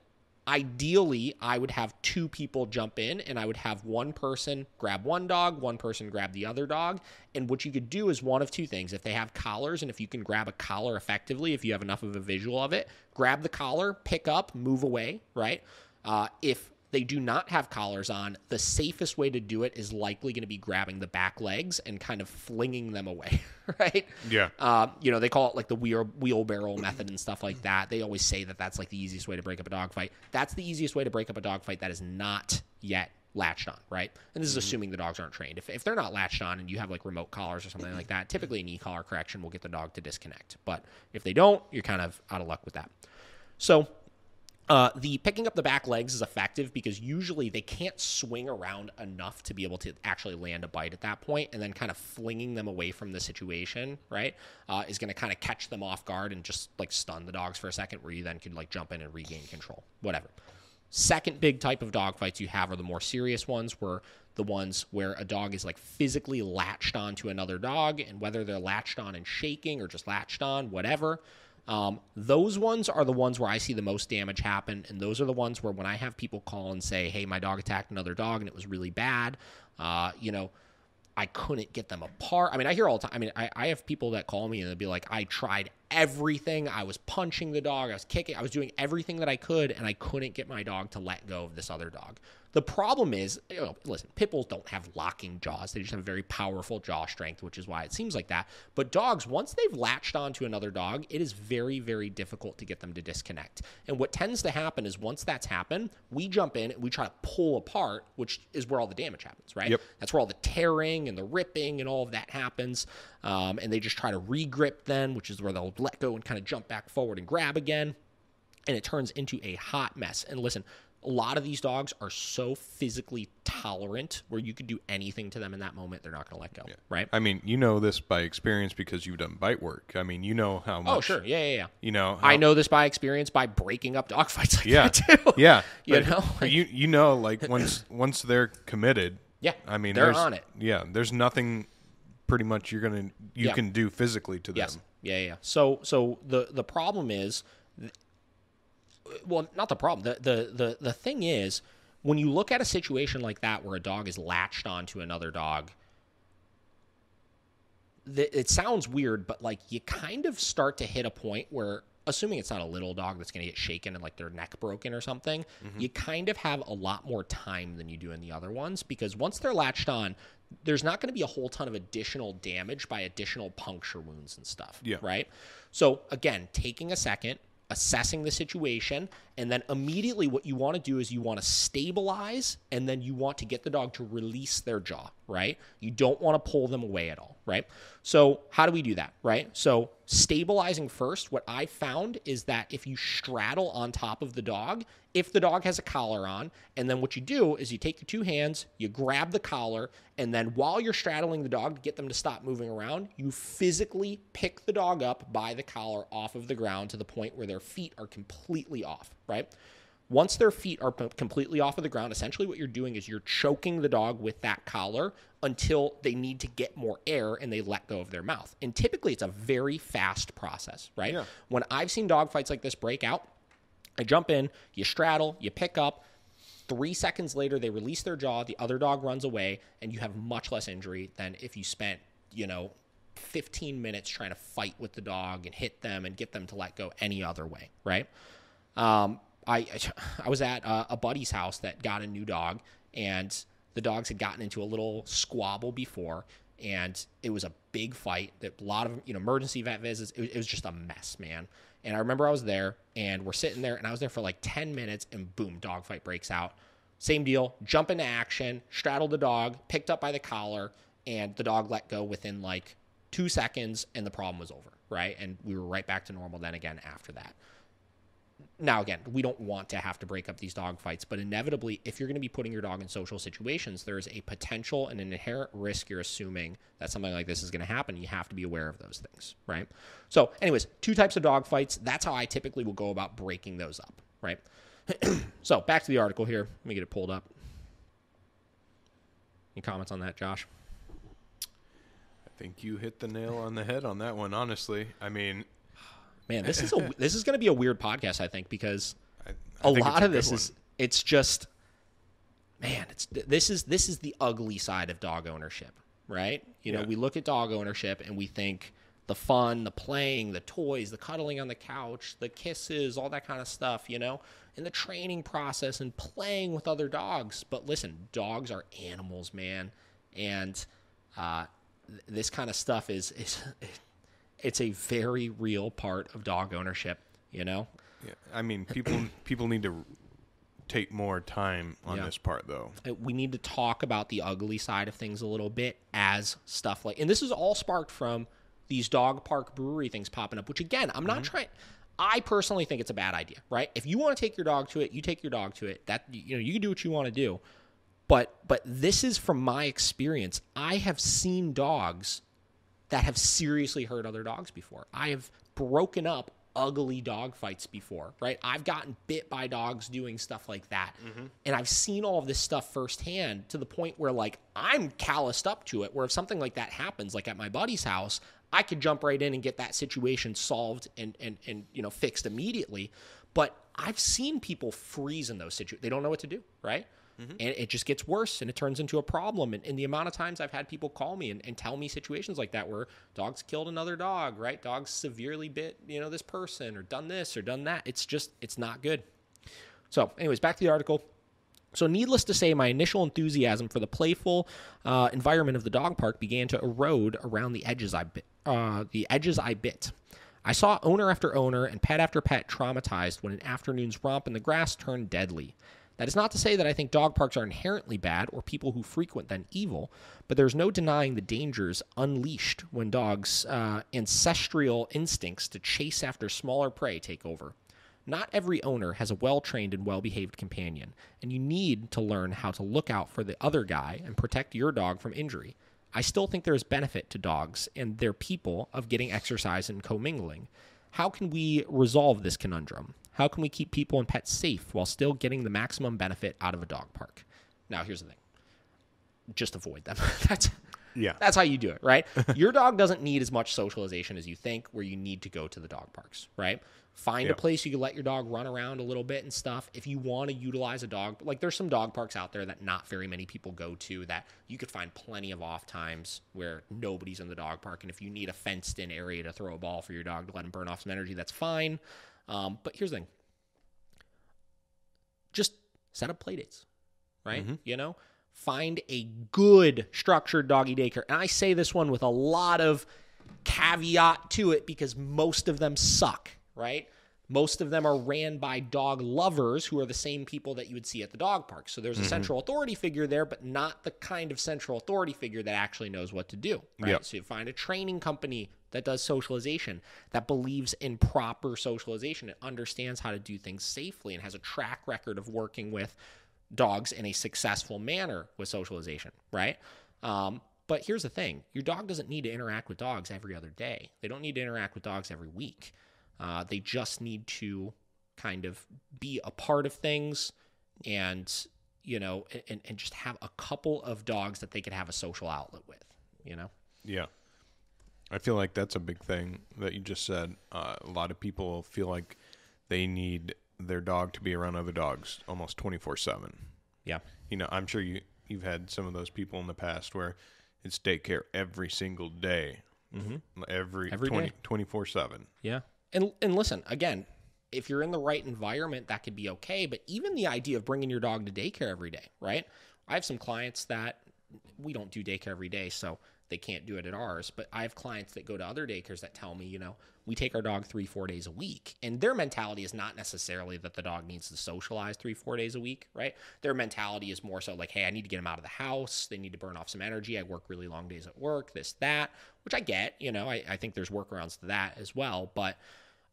[SPEAKER 1] ideally, I would have 2 people jump in and I would have one person grab one dog, one person grab the other dog. And what you could do is one of 2 things. If they have collars and if you can grab a collar effectively, if you have enough of a visual of it, grab the collar, pick up, move away, right? If they do not have collars on, the safest way to do it is likely going to be grabbing the back legs and kind of flinging them away, right?
[SPEAKER 2] Yeah.
[SPEAKER 1] They call it like the wheelbarrow method and stuff like that. They always say that that's like the easiest way to break up a dog fight. That's the easiest way to break up a dog fight that is not yet latched on, right? And this is assuming the dogs aren't trained. If they're not latched on and you have like remote collars or something like that, typically an e-collar correction will get the dog to disconnect. But if they don't, you're kind of out of luck with that. So the picking up the back legs is effective because usually they can't swing around enough to be able to actually land a bite at that point, and then kind of flinging them away from the situation, right, is going to kind of catch them off guard and just like stun the dogs for a second where you then can like jump in and regain control, whatever. Second big type of dog fights you have are the more serious ones, where the ones where a dog is like physically latched onto another dog, and whether they're latched on and shaking or just latched on, whatever. Those ones are the ones where I see the most damage happen, and those are the ones where when I have people call and say, hey, my dog attacked another dog and it was really bad, I couldn't get them apart. I mean, I hear all the time. I mean, I have people that call me and they'll be like, I tried everything. I was punching the dog. I was kicking. I was doing everything that I could, and I couldn't get my dog to let go of this other dog. The problem is, listen, pit bulls don't have locking jaws. They just have very powerful jaw strength, which is why it seems like that. But dogs, once they've latched onto another dog, it is very, very difficult to get them to disconnect. And what tends to happen is once that's happened, we jump in and we try to pull apart, which is where all the damage happens, right?
[SPEAKER 2] Yep.
[SPEAKER 1] That's where all the tearing and the ripping and all of that happens. And they just try to re-grip then, which is where they'll let go and kind of jump back forward and grab again. And it turns into a hot mess. And listen, a lot of these dogs are so physically tolerant where you could do anything to them in that moment. They're not going to let go, right?
[SPEAKER 2] I mean, you know this by experience because you've done bite work. I mean, you know how much.
[SPEAKER 1] Oh, sure. Yeah.
[SPEAKER 2] You know.
[SPEAKER 1] I know this by experience by breaking up dog fights like that too.
[SPEAKER 2] Yeah.
[SPEAKER 1] You
[SPEAKER 2] know, like once they're committed.
[SPEAKER 1] Yeah.
[SPEAKER 2] I mean,
[SPEAKER 1] they're on it.
[SPEAKER 2] Yeah. There's nothing pretty much you can do physically to them.
[SPEAKER 1] Yes. Yeah. So the problem is, well, not the problem. The thing is, when you look at a situation like that where a dog is latched onto another dog, it sounds weird, but like you kind of start to hit a point where, assuming it's not a little dog that's going to get shaken and like their neck broken or something, you kind of have a lot more time than you do in the other ones, because once they're latched on, there's not going to be a whole ton of additional damage by additional puncture wounds and stuff, right? So again, taking a second, assessing the situation, and then immediately what you want to do is you want to stabilize, and then you want to get the dog to release their jaw, right? You don't want to pull them away at all, right? So how do we do that, right? So stabilizing first, what I found is that if you straddle on top of the dog, if the dog has a collar on, and then what you do is you take your 2 hands, you grab the collar, and then while you're straddling the dog to get them to stop moving around, you physically pick the dog up by the collar off of the ground to the point where their feet are completely off, right? Once their feet are completely off of the ground, essentially what you're doing is you're choking the dog with that collar until they need to get more air and they let go of their mouth. And typically it's a very fast process, right? Yeah. When I've seen dog fights like this break out, I jump in, you straddle, you pick up. 3 seconds later, they release their jaw, the other dog runs away, and you have much less injury than if you spent, 15 minutes trying to fight with the dog and hit them and get them to let go any other way, right? I was at a buddy's house that got a new dog, and the dogs had gotten into a little squabble before, and it was a big fight. A lot of emergency vet visits. It was just a mess, man. And I remember I was there, and we're sitting there, and I was there for like 10 minutes, and boom, dog fight breaks out. Same deal, jump into action, straddled the dog, picked up by the collar, and the dog let go within like 2 seconds, and the problem was over, right? And we were right back to normal then again after that. Now, again, we don't want to have to break up these dog fights, but inevitably, if you're going to be putting your dog in social situations, there is a potential and an inherent risk you're assuming that something like this is going to happen. You have to be aware of those things, right? So anyways, 2 types of dog fights. That's how I typically will go about breaking those up, right? So back to the article here. Let me get it pulled up. Any comments on that, Josh?
[SPEAKER 2] I think you hit the nail on the head on that one, honestly. I mean...
[SPEAKER 1] Man, this is going to be a weird podcast, I think, because a lot of this is it's just, man, this is the ugly side of dog ownership, right? We look at dog ownership and we think the fun, the playing, the toys, the cuddling on the couch, the kisses, all that kind of stuff, and the training process and playing with other dogs. But listen, dogs are animals, man, and this kind of stuff is it's a very real part of dog ownership, Yeah,
[SPEAKER 2] I mean, people need to take more time on this part, though.
[SPEAKER 1] We need to talk about the ugly side of things a little bit as stuff like, and this is all sparked from these dog park brewery things popping up, which again, I'm not trying. I personally think it's a bad idea, right? If you want to take your dog to it, you take your dog to it. That you can do what you want to do, but this is from my experience. I have seen dogs that have seriously hurt other dogs before. I have broken up ugly dog fights before, right? I've gotten bit by dogs doing stuff like that. And I've seen all of this stuff firsthand to the point where like I'm calloused up to it, where if something like that happens, like at my buddy's house, I could jump right in and get that situation solved and fixed immediately. But I've seen people freeze in those situations. They don't know what to do, right? And it just gets worse, and it turns into a problem. And the amount of times I've had people call me and tell me situations like that where dogs killed another dog, right? Dogs severely bit, this person or done this or done that. It's not good. So anyways, back to the article. So needless to say, my initial enthusiasm for the playful environment of the dog park began to erode around the edges I bit. I saw owner after owner and pet after pet traumatized when an afternoon's romp in the grass turned deadly. That is not to say that I think dog parks are inherently bad or people who frequent them evil, but there's no denying the dangers unleashed when dogs' ancestral instincts to chase after smaller prey take over. Not every owner has a well-trained and well-behaved companion, and you need to learn how to look out for the other guy and protect your dog from injury. I still think there is benefit to dogs and their people of getting exercise and commingling. How can we resolve this conundrum? How can we keep people and pets safe while still getting the maximum benefit out of a dog park? Now, here's the thing. Just avoid them. That's how you do it, right? Your dog doesn't need as much socialization as you think where you need to go to the dog parks, right? Find a place you can let your dog run around a little bit and stuff. If you want to utilize a dog, like there's some dog parks out there that not very many people go to that you could find plenty of off times where nobody's in the dog park. And if you need a fenced in area to throw a ball for your dog to let him burn off some energy, that's fine. But here's the thing. Just set up play dates, right? Find a good structured doggy daycare. And I say this one with a lot of caveat to it because most of them suck, right? Most of them are ran by dog lovers who are the same people that you would see at the dog park. So there's a central authority figure there, but not the kind of central authority figure that actually knows what to do, right? So you find a training company that does socialization, that believes in proper socialization. It understands how to do things safely and has a track record of working with dogs in a successful manner with socialization, right? But here's the thing. Your dog doesn't need to interact with dogs every other day. They don't need to interact with dogs every week. They just need to kind of be a part of things and, you know, and just have a couple of dogs that they could have a social outlet with, you know?
[SPEAKER 2] Yeah. I feel like that's a big thing that you just said. A lot of people feel like they need their dog to be around other dogs almost 24/7.
[SPEAKER 1] Yeah.
[SPEAKER 2] You know, I'm sure you've had some of those people in the past where it's daycare every single day, every day. 24/7.
[SPEAKER 1] Yeah. And listen, again, if you're in the right environment, that could be okay. But even the idea of bringing your dog to daycare every day, right? I have some clients that we don't do daycare every day, so they can't do it at ours. But I have clients that go to other daycares that tell me, you know, we take our dog 3-4 days a week. And their mentality is not necessarily that the dog needs to socialize 3-4 days a week, right? Their mentality is more so like, hey, I need to get him out of the house. They need to burn off some energy. I work really long days at work, this, that, which I get, you know, I think there's workarounds to that as well. But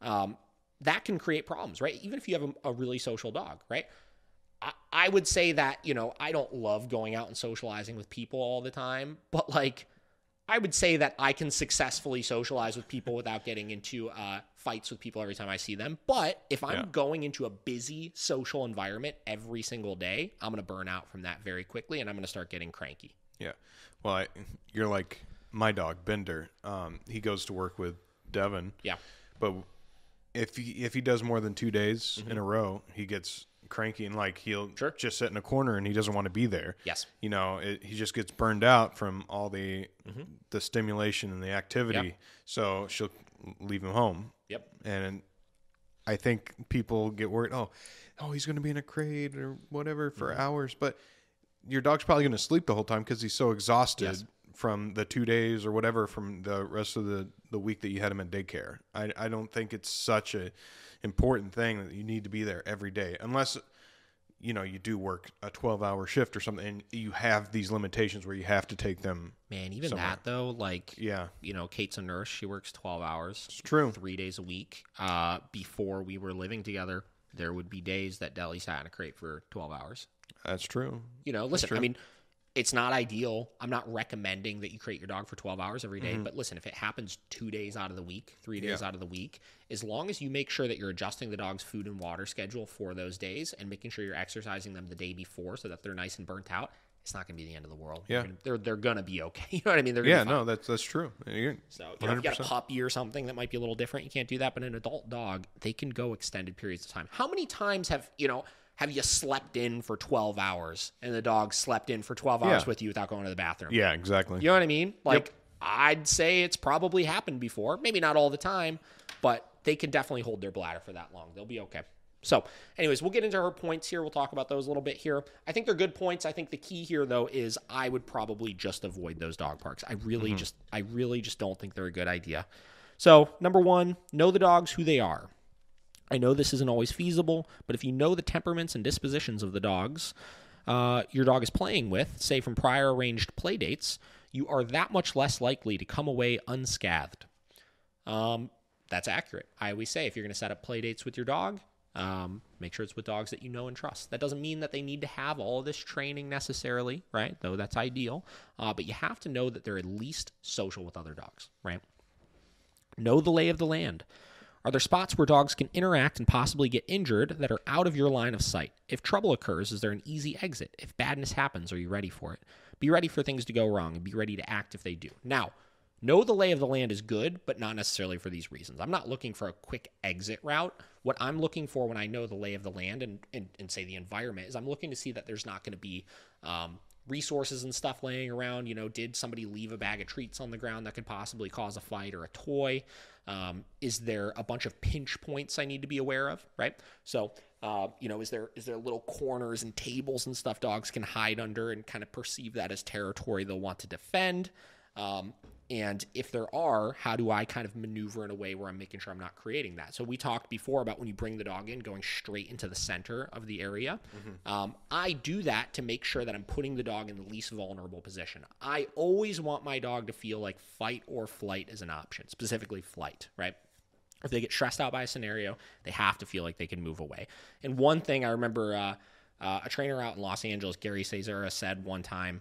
[SPEAKER 1] that can create problems, right? Even if you have a really social dog, right? I would say that, you know, I don't love going out and socializing with people all the time, but like, I would say that I can successfully socialize with people without getting into fights with people every time I see them. But if I'm going into a busy social environment every single day, I'm going to burn out from that very quickly, and I'm going to start getting cranky.
[SPEAKER 2] Yeah. Well, you're like my dog, Bender. He goes to work with Devin.
[SPEAKER 1] Yeah.
[SPEAKER 2] But if he does more than 2 days in a row, he gets cranky and like he'll just sit in a corner and he doesn't want to be there.
[SPEAKER 1] Yes.
[SPEAKER 2] You know, he just gets burned out from all the stimulation and the activity.
[SPEAKER 1] Yep.
[SPEAKER 2] So she'll leave him home.
[SPEAKER 1] Yep.
[SPEAKER 2] And I think people get worried, oh, he's going to be in a crate or whatever for hours. But your dog's probably going to sleep the whole time because he's so exhausted from the 2 days or whatever from the rest of the week that you had him at daycare. I don't think it's such a important thing that you need to be there every day unless, you know, you do work a 12-hour shift or something and you have these limitations where you have to take them.
[SPEAKER 1] Man, even
[SPEAKER 2] somewhere.
[SPEAKER 1] that though, like,
[SPEAKER 2] yeah,
[SPEAKER 1] you know, Kate's a nurse. She works 12 hours.
[SPEAKER 2] It's true.
[SPEAKER 1] 3 days a week. Before we were living together, there would be days that Deli sat in a crate for 12 hours.
[SPEAKER 2] That's true.
[SPEAKER 1] You know, listen, I mean, it's not ideal. I'm not recommending that you crate your dog for 12 hours every day. But listen, if it happens 2 days out of the week, 3 days out of the week, as long as you make sure that you're adjusting the dog's food and water schedule for those days and making sure you're exercising them the day before so that they're nice and burnt out, it's not going to be the end of the world.
[SPEAKER 2] Yeah.
[SPEAKER 1] They're going to be okay. You know what I mean? They're gonna be fine.
[SPEAKER 2] No, that's true.
[SPEAKER 1] So you know, if you got a puppy or something that might be a little different, you can't do that. But an adult dog, they can go extended periods of time. How many times have you slept in for 12 hours and the dog slept in for 12 hours with you without going to the bathroom?
[SPEAKER 2] Yeah, exactly.
[SPEAKER 1] You know what I mean? Like, I'd say it's probably happened before. Maybe not all the time, but they can definitely hold their bladder for that long. They'll be okay. So anyways, we'll get into her points here. We'll talk about those a little bit here. I think they're good points. I think the key here, though, is I would probably just avoid those dog parks. I really just don't think they're a good idea. So number one, know the dogs who they are. I know this isn't always feasible, but if you know the temperaments and dispositions of the dogs your dog is playing with, say from prior arranged play dates, you are that much less likely to come away unscathed. That's accurate. I always say if you're going to set up play dates with your dog, make sure it's with dogs that you know and trust. That doesn't mean that they need to have all of this training necessarily, right? Though that's ideal. But you have to know that they're at least social with other dogs, right? Know the lay of the land. Are there spots where dogs can interact and possibly get injured that are out of your line of sight? If trouble occurs, is there an easy exit? If badness happens, are you ready for it? Be ready for things to go wrong and be ready to act if they do. Now, know the lay of the land is good, but not necessarily for these reasons. I'm not looking for a quick exit route. What I'm looking for when I know the lay of the land and say the environment is I'm looking to see that there's not going to be resources and stuff laying around. You know, did somebody leave a bag of treats on the ground that could possibly cause a fight or a toy? Is there a bunch of pinch points I need to be aware of, right? So, is there little corners and tables and stuff dogs can hide under and kind of perceive that as territory they'll want to defend? And if there are, how do I kind of maneuver in a way where I'm making sure I'm not creating that? So we talked before about when you bring the dog in, going straight into the center of the area. I do that to make sure that I'm putting the dog in the least vulnerable position. I always want my dog to feel like fight or flight is an option, specifically flight, right? If they get stressed out by a scenario, they have to feel like they can move away. And one thing I remember a trainer out in Los Angeles, Gary Cesara, said one time,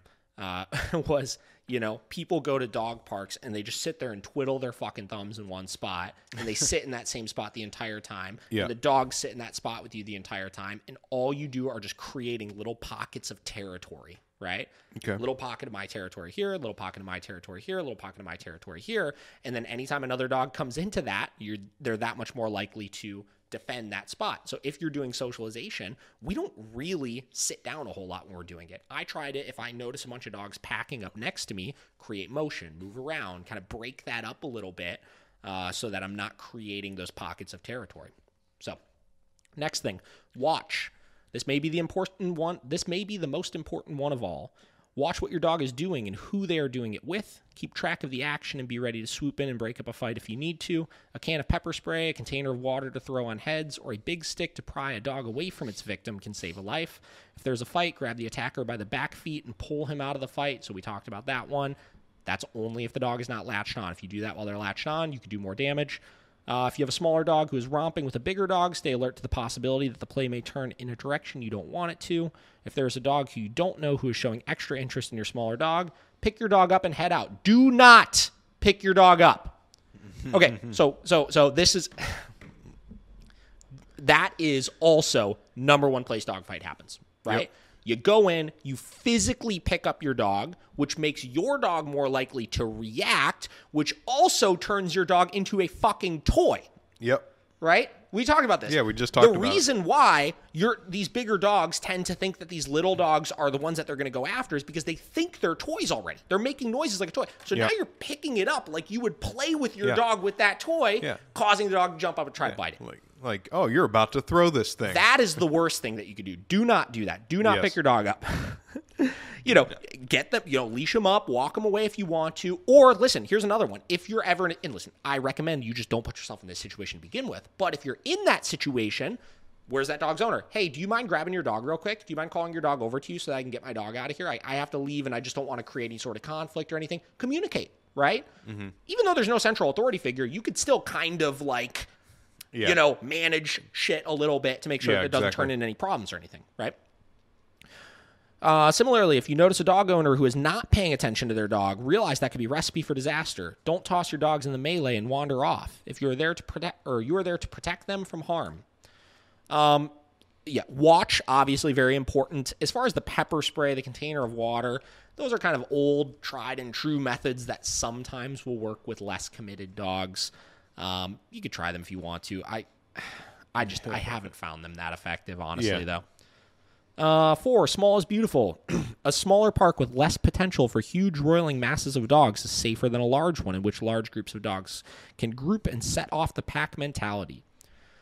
[SPEAKER 1] was, You know, people go to dog parks and they just sit there and twiddle their fucking thumbs in one spot, and they sit in that same spot the entire time.
[SPEAKER 2] Yeah.
[SPEAKER 1] And the dogs sit in that spot with you the entire time, and all you do are just creating little pockets of territory, right?
[SPEAKER 2] Okay.
[SPEAKER 1] Little pocket of my territory here, little pocket of my territory here, little pocket of my territory here, and then anytime another dog comes into that, they're that much more likely to defend that spot. So if you're doing socialization, we don't really sit down a whole lot when we're doing it. I tried it. If I notice a bunch of dogs packing up next to me, create motion, move around, kind of break that up a little bit so that I'm not creating those pockets of territory. So next thing, watch. This may be the important one. This may be the most important one of all. Watch what your dog is doing and who they are doing it with. Keep track of the action and be ready to swoop in and break up a fight if you need to. A can of pepper spray, a container of water to throw on heads, or a big stick to pry a dog away from its victim can save a life. If there's a fight, grab the attacker by the back feet and pull him out of the fight. So we talked about that one. That's only if the dog is not latched on. If you do that while they're latched on, you could do more damage. If you have a smaller dog who is romping with a bigger dog, stay alert to the possibility that the play may turn in a direction you don't want it to. If there's a dog who you don't know who is showing extra interest in your smaller dog, pick your dog up and head out. Do not pick your dog up. Okay, so this is... That is also number one place dog fight happens, right? Yep. You go in, you physically pick up your dog, which makes your dog more likely to react, which also turns your dog into a fucking toy.
[SPEAKER 2] Yep.
[SPEAKER 1] Right? We talked about this.
[SPEAKER 2] Yeah, we just talked about it.
[SPEAKER 1] The reason why these bigger dogs tend to think that these little dogs are the ones that they're going to go after is because they think they're toys already. They're making noises like a toy. So now you're picking it up like you would play with your dog with that toy, causing the dog to jump up and try to bite it.
[SPEAKER 2] Like, oh, you're about to throw this thing.
[SPEAKER 1] That is the worst thing that you could do. Do not do that. Do not pick your dog up. Get them, leash them up, walk them away if you want to. Or listen, here's another one. If you're ever and listen, I recommend you just don't put yourself in this situation to begin with. But if you're in that situation, where's that dog's owner? Hey, do you mind grabbing your dog real quick? Do you mind calling your dog over to you so that I can get my dog out of here? I have to leave and I just don't want to create any sort of conflict or anything. Communicate, right? Mm-hmm. Even though there's no central authority figure, you could still kind of manage shit a little bit to make sure that it doesn't turn into any problems or anything, right? Similarly, if you notice a dog owner who is not paying attention to their dog, realize that could be a recipe for disaster. Don't toss your dogs in the melee and wander off. If you are there to protect them from harm. Watch, obviously very important. As far as the pepper spray, the container of water, those are kind of old, tried and true methods that sometimes will work with less committed dogs. You could try them if you want to. I haven't found them that effective, honestly, though. 4, small is beautiful. A smaller park with less potential for huge roiling masses of dogs is safer than a large one in which large groups of dogs can group and set off the pack mentality.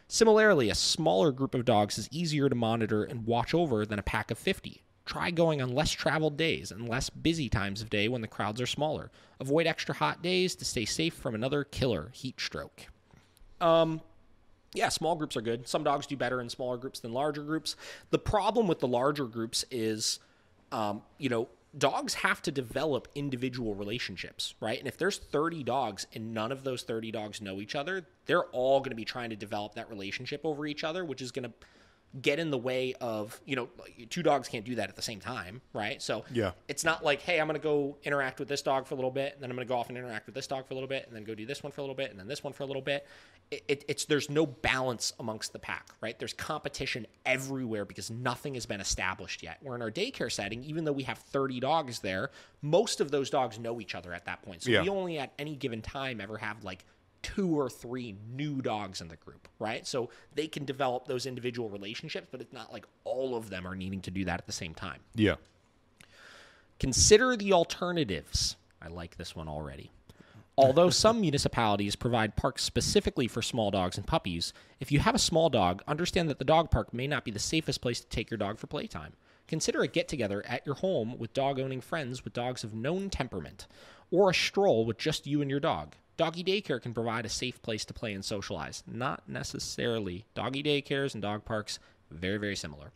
[SPEAKER 1] Similarly, a smaller group of dogs is easier to monitor and watch over than a pack of 50. Try going on less traveled days and less busy times of day when the crowds are smaller. Avoid extra hot days to stay safe from another killer heat stroke. Small groups are good. Some dogs do better in smaller groups than larger groups. The problem with the larger groups is, dogs have to develop individual relationships, right? And if there's 30 dogs and none of those 30 dogs know each other, they're all going to be trying to develop that relationship over each other, which is going to get in the way of, 2 dogs can't do that at the same time, right? So it's not like, hey, I'm going to go interact with this dog for a little bit, and then I'm going to go off and interact with this dog for a little bit, and then go do this one for a little bit, and then this one for a little bit. There's no balance amongst the pack, right? There's competition everywhere because nothing has been established yet. Where in our daycare setting, even though we have 30 dogs there, most of those dogs know each other at that point. So we only at any given time ever have 2 or 3 new dogs in the group, right? So they can develop those individual relationships, but it's not like all of them are needing to do that at the same time.
[SPEAKER 2] Yeah.
[SPEAKER 1] Consider the alternatives. I like this one already. Although some municipalities provide parks specifically for small dogs and puppies, if you have a small dog, understand that the dog park may not be the safest place to take your dog for playtime. Consider a get-together at your home with dog-owning friends with dogs of known temperament, or a stroll with just you and your dog. Doggy daycare can provide a safe place to play and socialize. Not necessarily. Doggy daycares and dog parks, very, very similar.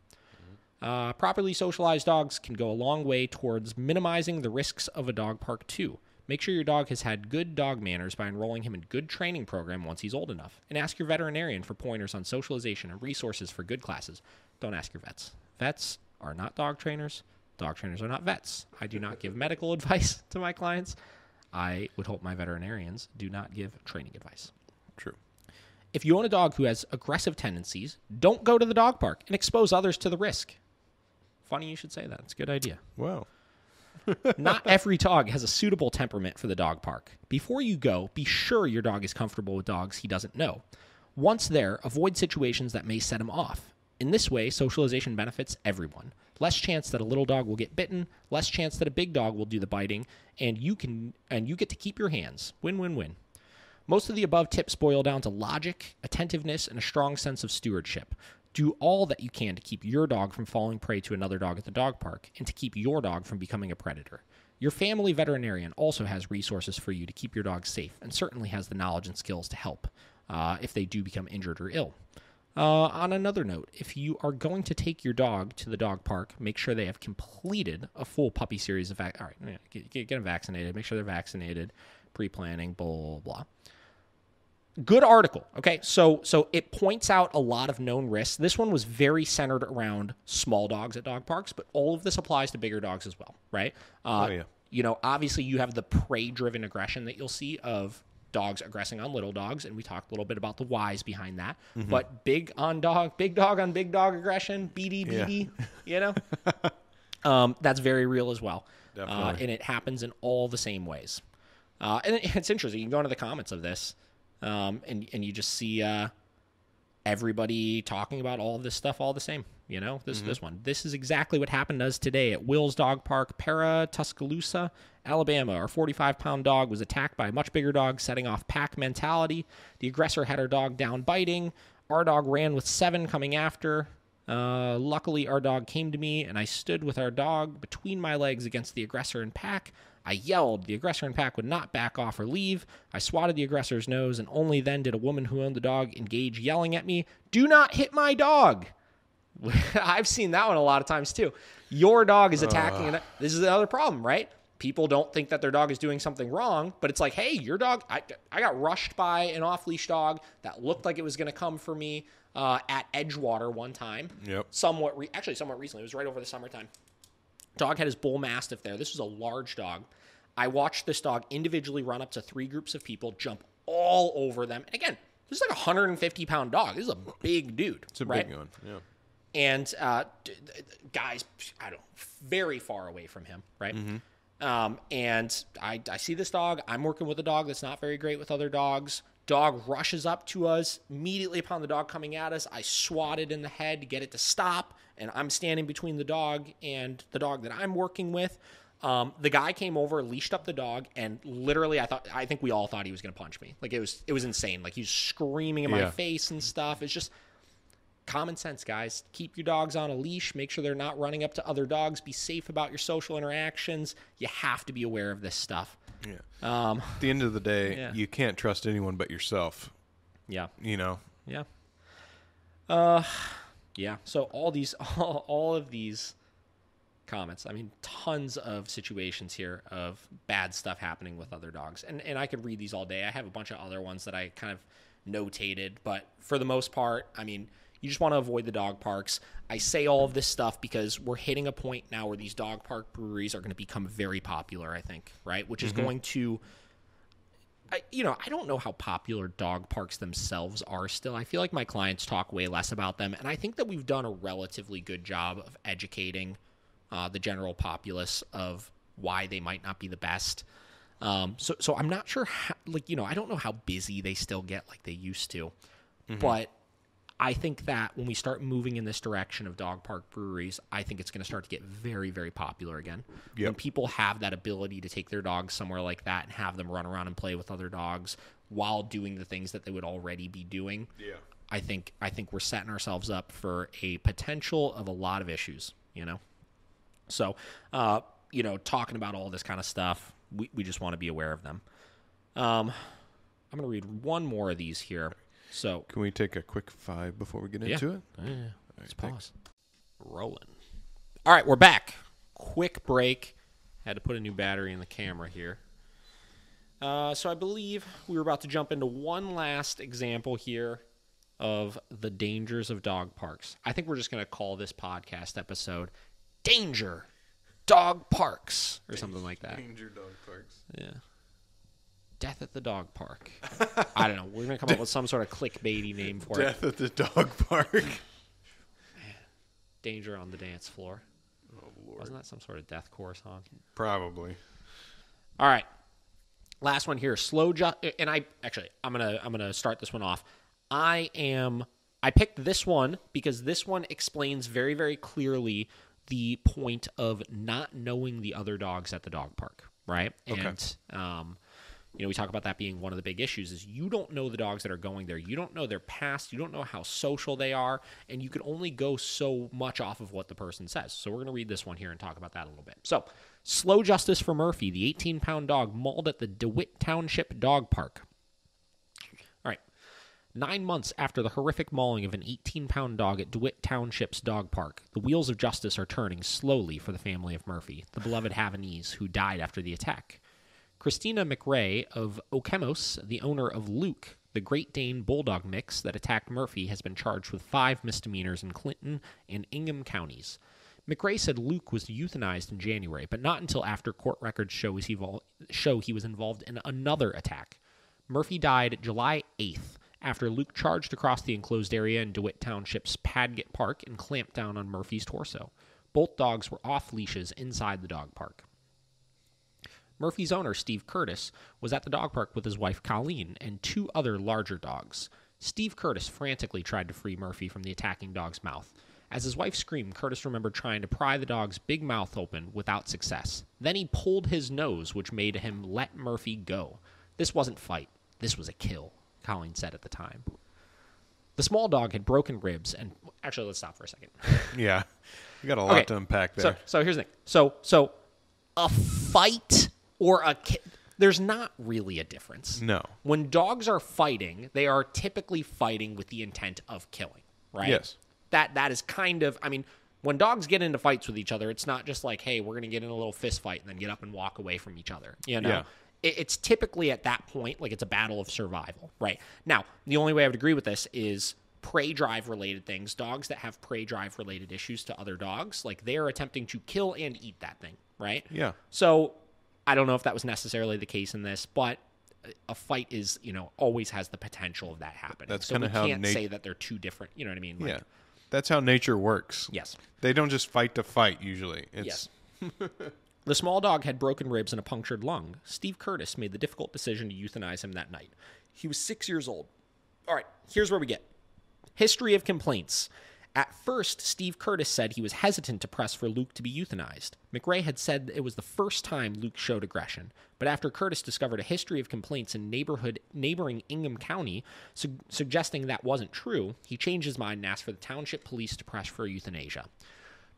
[SPEAKER 1] Properly socialized dogs can go a long way towards minimizing the risks of a dog park, too. Make sure your dog has had good dog manners by enrolling him in good training program once he's old enough. And ask your veterinarian for pointers on socialization and resources for good classes. Don't ask your vets. Vets are not dog trainers. Dog trainers are not vets. I do not give medical advice to my clients. I would hope my veterinarians do not give training advice.
[SPEAKER 2] True.
[SPEAKER 1] If you own a dog who has aggressive tendencies, don't go to the dog park and expose others to the risk. Funny you should say that. It's a good idea.
[SPEAKER 2] Wow.
[SPEAKER 1] Not every dog has a suitable temperament for the dog park. Before you go, be sure your dog is comfortable with dogs he doesn't know. Once there, avoid situations that may set him off. In this way, socialization benefits everyone. Less chance that a little dog will get bitten, less chance that a big dog will do the biting, and you get to keep your hands. Win-win-win. Most of the above tips boil down to logic, attentiveness, and a strong sense of stewardship. Do all that you can to keep your dog from falling prey to another dog at the dog park and to keep your dog from becoming a predator. Your family veterinarian also has resources for you to keep your dog safe and certainly has the knowledge and skills to help if they do become injured or ill. On another note, if you are going to take your dog to the dog park, make sure they have completed a full puppy series of all right, get them vaccinated, make sure they're vaccinated, pre-planning, blah, blah, blah. Good article. Okay, so it points out a lot of known risks. This one was very centered around small dogs at dog parks, but all of this applies to bigger dogs as well, right? You know, obviously you have the prey-driven aggression that you'll see of dogs aggressing on little dogs, and we talked a little bit about the whys behind that. Mm-hmm. But big dog on big dog aggression, BD, you know, that's very real as well.
[SPEAKER 2] Definitely.
[SPEAKER 1] And it happens in all the same ways. And it's interesting. You can go into the comments of this. And you just see everybody talking about all of this stuff all the same. You know, this one. This is exactly what happened to us today at Will's Dog Park, Tuscaloosa, Alabama. Our 45-pound dog was attacked by a much bigger dog, setting off pack mentality. The aggressor had our dog down biting. Our dog ran with 7 coming after. Luckily, our dog came to me, and I stood with our dog between my legs against the aggressor and pack. I yelled. The aggressor and pack would not back off or leave. I swatted the aggressor's nose, and only then did a woman who owned the dog engage yelling at me, "Do not hit my dog." I've seen that one a lot of times too. Your dog is attacking. This is another problem, right? People don't think that their dog is doing something wrong, but it's like, hey, your dog, I got rushed by an off-leash dog that looked like it was going to come for me at Edgewater one time.
[SPEAKER 2] Yep.
[SPEAKER 1] Somewhat recently. It was right over the summertime. Dog had his bull mastiff there. This was a large dog. I watched this dog individually run up to 3 groups of people, jump all over them. And again, this is like a 150-pound dog. This is a big dude.
[SPEAKER 2] It's a
[SPEAKER 1] right?
[SPEAKER 2] big one, yeah.
[SPEAKER 1] And guys, I don't know, very far away from him, right? Mm-hmm. And I see this dog. I'm working with a dog that's not very great with other dogs. Dog rushes up to us. Immediately upon the dog coming at us, I swat it in the head to get it to stop. And I'm standing between the dog and the dog that I'm working with. The guy came over, leashed up the dog, and literally I think we all thought he was going to punch me. Like it was insane. Like he was screaming in my face and stuff. It's just common sense, guys. Keep your dogs on a leash. Make sure they're not running up to other dogs. Be safe about your social interactions. You have to be aware of this stuff.
[SPEAKER 2] Yeah. At the end of the day, you can't trust anyone but yourself.
[SPEAKER 1] Yeah.
[SPEAKER 2] You know.
[SPEAKER 1] Yeah. Yeah. So all of these comments. I mean, tons of situations here of bad stuff happening with other dogs. And I could read these all day. I have a bunch of other ones that I kind of notated, but for the most part, I mean, you just want to avoid the dog parks. I say all of this stuff because we're hitting a point now where these dog park breweries are going to become very popular, I think, right? Which is going to, I don't know how popular dog parks themselves are still. I feel like my clients talk way less about them, and I think that we've done a relatively good job of educating the general populace of why they might not be the best. So I'm not sure how, I don't know how busy they still get like they used to, but I think that when we start moving in this direction of dog park breweries, I think it's going to start to get very, very popular again. Yep. When people have that ability to take their dogs somewhere like that and have them run around and play with other dogs while doing the things that they would already be doing, I think we're setting ourselves up for a potential of a lot of issues, So, talking about all this kind of stuff, we just want to be aware of them. I'm going to read one more of these here. So,
[SPEAKER 2] can we take a quick 5 before we get into it?
[SPEAKER 1] Yeah. Let's pause. Rolling. All right, we're back. Quick break. Had to put a new battery in the camera here. So I believe we were about to jump into one last example here of the dangers of dog parks. I think we're just going to call this podcast episode Danger Dog Parks or something like that.
[SPEAKER 2] Danger Dog Parks.
[SPEAKER 1] Yeah. Death at the Dog Park. I don't know. We're going to come up with some sort of clickbaity name for
[SPEAKER 2] Death at the Dog Park.
[SPEAKER 1] Danger on the Dance Floor.
[SPEAKER 2] Oh, Lord.
[SPEAKER 1] Wasn't that some sort of deathcore song?
[SPEAKER 2] Probably.
[SPEAKER 1] All right. Last one here. And I'm gonna start this one off. I picked this one because this one explains very, very clearly the point of not knowing the other dogs at the dog park, right?
[SPEAKER 2] Okay.
[SPEAKER 1] And we talk about that being one of the big issues is you don't know the dogs that are going there. You don't know their past. You don't know how social they are, and you can only go so much off of what the person says. So we're going to read this one here and talk about that a little bit. So, slow justice for Murphy, the 18-pound dog mauled at the DeWitt Township Dog Park. All right. 9 months after the horrific mauling of an 18-pound dog at DeWitt Township's dog park, the wheels of justice are turning slowly for the family of Murphy, the beloved Havanese who died after the attack. Christina McRae of Okemos, the owner of Luke, the Great Dane Bulldog mix that attacked Murphy, has been charged with 5 misdemeanors in Clinton and Ingham counties. McRae said Luke was euthanized in January, but not until after court records show he was involved in another attack. Murphy died July 8th after Luke charged across the enclosed area in DeWitt Township's Padgett Park and clamped down on Murphy's torso. Both dogs were off leashes inside the dog park. Murphy's owner, Steve Curtis, was at the dog park with his wife Colleen and 2 other larger dogs. Steve Curtis frantically tried to free Murphy from the attacking dog's mouth. As his wife screamed, Curtis remembered trying to pry the dog's big mouth open without success. Then he pulled his nose, which made him let Murphy go. This wasn't fight. This was a kill, Colleen said at the time. The small dog had broken ribs and... Actually, let's stop for a second.
[SPEAKER 2] Yeah. You got a lot to unpack there.
[SPEAKER 1] So here's the thing. So a fight... or a kid, there's not really a difference.
[SPEAKER 2] No.
[SPEAKER 1] When dogs are fighting, they are typically fighting with the intent of killing, right?
[SPEAKER 2] Yes.
[SPEAKER 1] That is kind of, when dogs get into fights with each other, it's not just like, hey, we're going to get in a little fist fight and then get up and walk away from each other.
[SPEAKER 2] Yeah.
[SPEAKER 1] It's typically at that point, like it's a battle of survival, right? Now, the only way I would agree with this is prey drive related things. Dogs that have prey drive related issues to other dogs, like they are attempting to kill and eat that thing, right?
[SPEAKER 2] Yeah.
[SPEAKER 1] So... I don't know if that was necessarily the case in this, but a fight is, always has the potential of that happening.
[SPEAKER 2] That's
[SPEAKER 1] so
[SPEAKER 2] kind of how
[SPEAKER 1] we can't say that they're two different, you know what I mean?
[SPEAKER 2] Yeah. That's how nature works.
[SPEAKER 1] Yes.
[SPEAKER 2] They don't just fight to fight usually.
[SPEAKER 1] Yes. The small dog had broken ribs and a punctured lung. Steve Curtis made the difficult decision to euthanize him that night. He was 6 years old. All right, here's where we get. History of complaints. At first, Steve Curtis said he was hesitant to press for Luke to be euthanized. McRae had said it was the first time Luke showed aggression, but after Curtis discovered a history of complaints in neighboring Ingham County suggesting that wasn't true, he changed his mind and asked for the township police to press for euthanasia.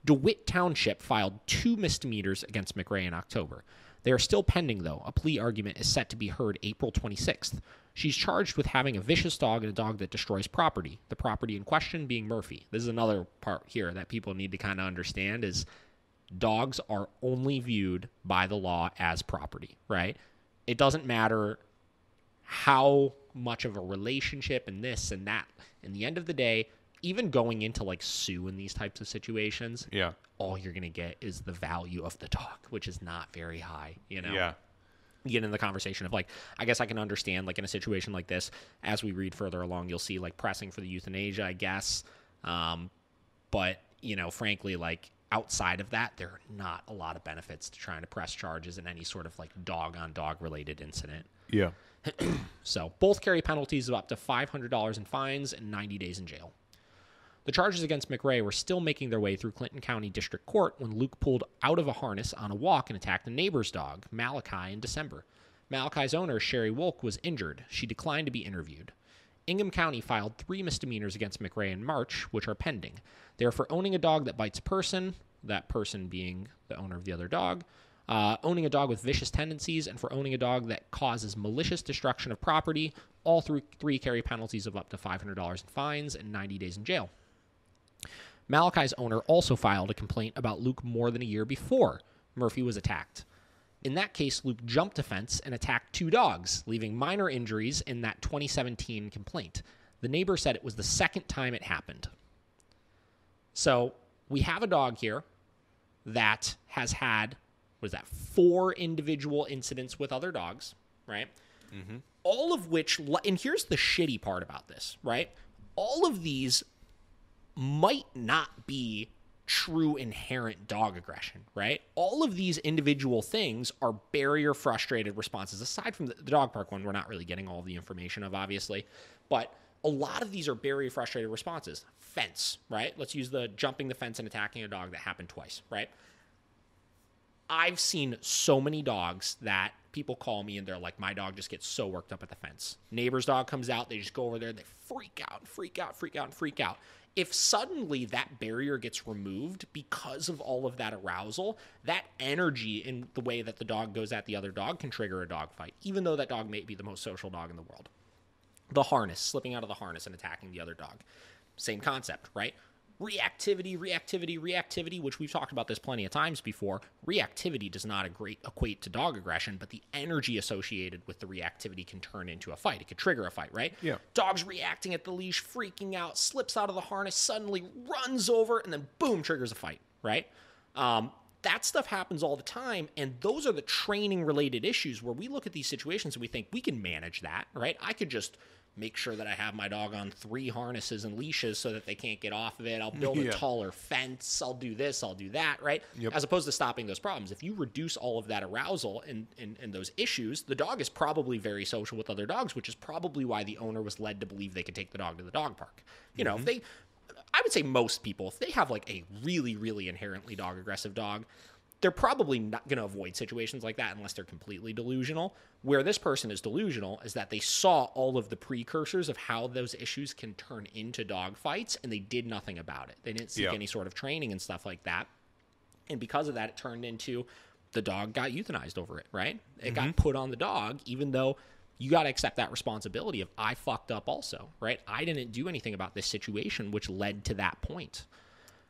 [SPEAKER 1] DeWitt Township filed 2 misdemeanors against McRae in October. They are still pending, though. A plea argument is set to be heard April 26th. She's charged with having a vicious dog and a dog that destroys property, the property in question being Murphy. This is another part here that people need to kind of understand is dogs are only viewed by the law as property, right? It doesn't matter how much of a relationship and this and that. In the end of the day, even going into like sue in these types of situations, all you're going to get is the value of the dog, which is not very high,
[SPEAKER 2] Yeah.
[SPEAKER 1] You get into the conversation of like, I guess I can understand like in a situation like this, as we read further along, you'll see like pressing for the euthanasia, I guess. But, frankly, like outside of that, there are not a lot of benefits to trying to press charges in any sort of like dog on dog related incident.
[SPEAKER 2] Yeah.
[SPEAKER 1] So both carry penalties of up to $500 in fines and 90 days in jail. The charges against McRae were still making their way through Clinton County District Court when Luke pulled out of a harness on a walk and attacked a neighbor's dog, Malachi, in December. Malachi's owner, Sherry Wolk, was injured. She declined to be interviewed. Ingham County filed 3 misdemeanors against McRae in March, which are pending. They are for owning a dog that bites a person, that person being the owner of the other dog, owning a dog with vicious tendencies, and for owning a dog that causes malicious destruction of property. All 3 carry penalties of up to $500 in fines and 90 days in jail. Malachi's owner also filed a complaint about Luke more than a year before Murphy was attacked. In that case, Luke jumped a fence and attacked 2 dogs, leaving minor injuries in that 2017 complaint. The neighbor said it was the second time it happened. So we have a dog here that has had, 4 individual incidents with other dogs, right? Mm-hmm. All of which, and here's the shitty part about this, right? All of these might not be true inherent dog aggression, right? All of these individual things are barrier frustrated responses. Aside from the dog park one, we're not really getting all the information of, obviously, but a lot of these are barrier frustrated responses. Fence, right? Let's use the jumping the fence and attacking a dog that happened twice, right? I've seen so many dogs that people call me and they're like, my dog just gets so worked up at the fence. Neighbor's dog comes out, they just go over there, they freak out. If suddenly that barrier gets removed because of all of that arousal, that energy in the way that the dog goes at the other dog can trigger a dog fight, even though that dog may be the most social dog in the world. The harness, slipping out of the harness and attacking the other dog. Same concept, right? Reactivity, which we've talked about this plenty of times before. Reactivity does not equate to dog aggression, but the energy associated with the reactivity can turn into a fight. It could trigger a fight, right?
[SPEAKER 2] Yeah.
[SPEAKER 1] Dog's reacting at the leash, freaking out, slips out of the harness, suddenly runs over, and then boom, triggers a fight, right? That stuff happens all the time, and those are the training-related issues where we look at these situations and we think we can manage that, right? I could just make sure that I have my dog on 3 harnesses and leashes so that they can't get off of it. I'll build a taller fence. I'll do this. I'll do that, right? Yep. As opposed to stopping those problems. If you reduce all of that arousal and those issues, the dog is probably very social with other dogs, which is probably why the owner was led to believe they could take the dog to the dog park. You know, if I would say most people, if they have like a really, really inherently dog aggressive dog, they're probably not going to avoid situations like that unless they're completely delusional. Where this person is delusional is that they saw all of the precursors of how those issues can turn into dog fights, and they did nothing about it. They didn't seek any sort of training and stuff like that. And because of that, it turned into the dog got euthanized over it, right? It got put on the dog, even though you got to accept that responsibility of I fucked up also, right? I didn't do anything about this situation, which led to that point.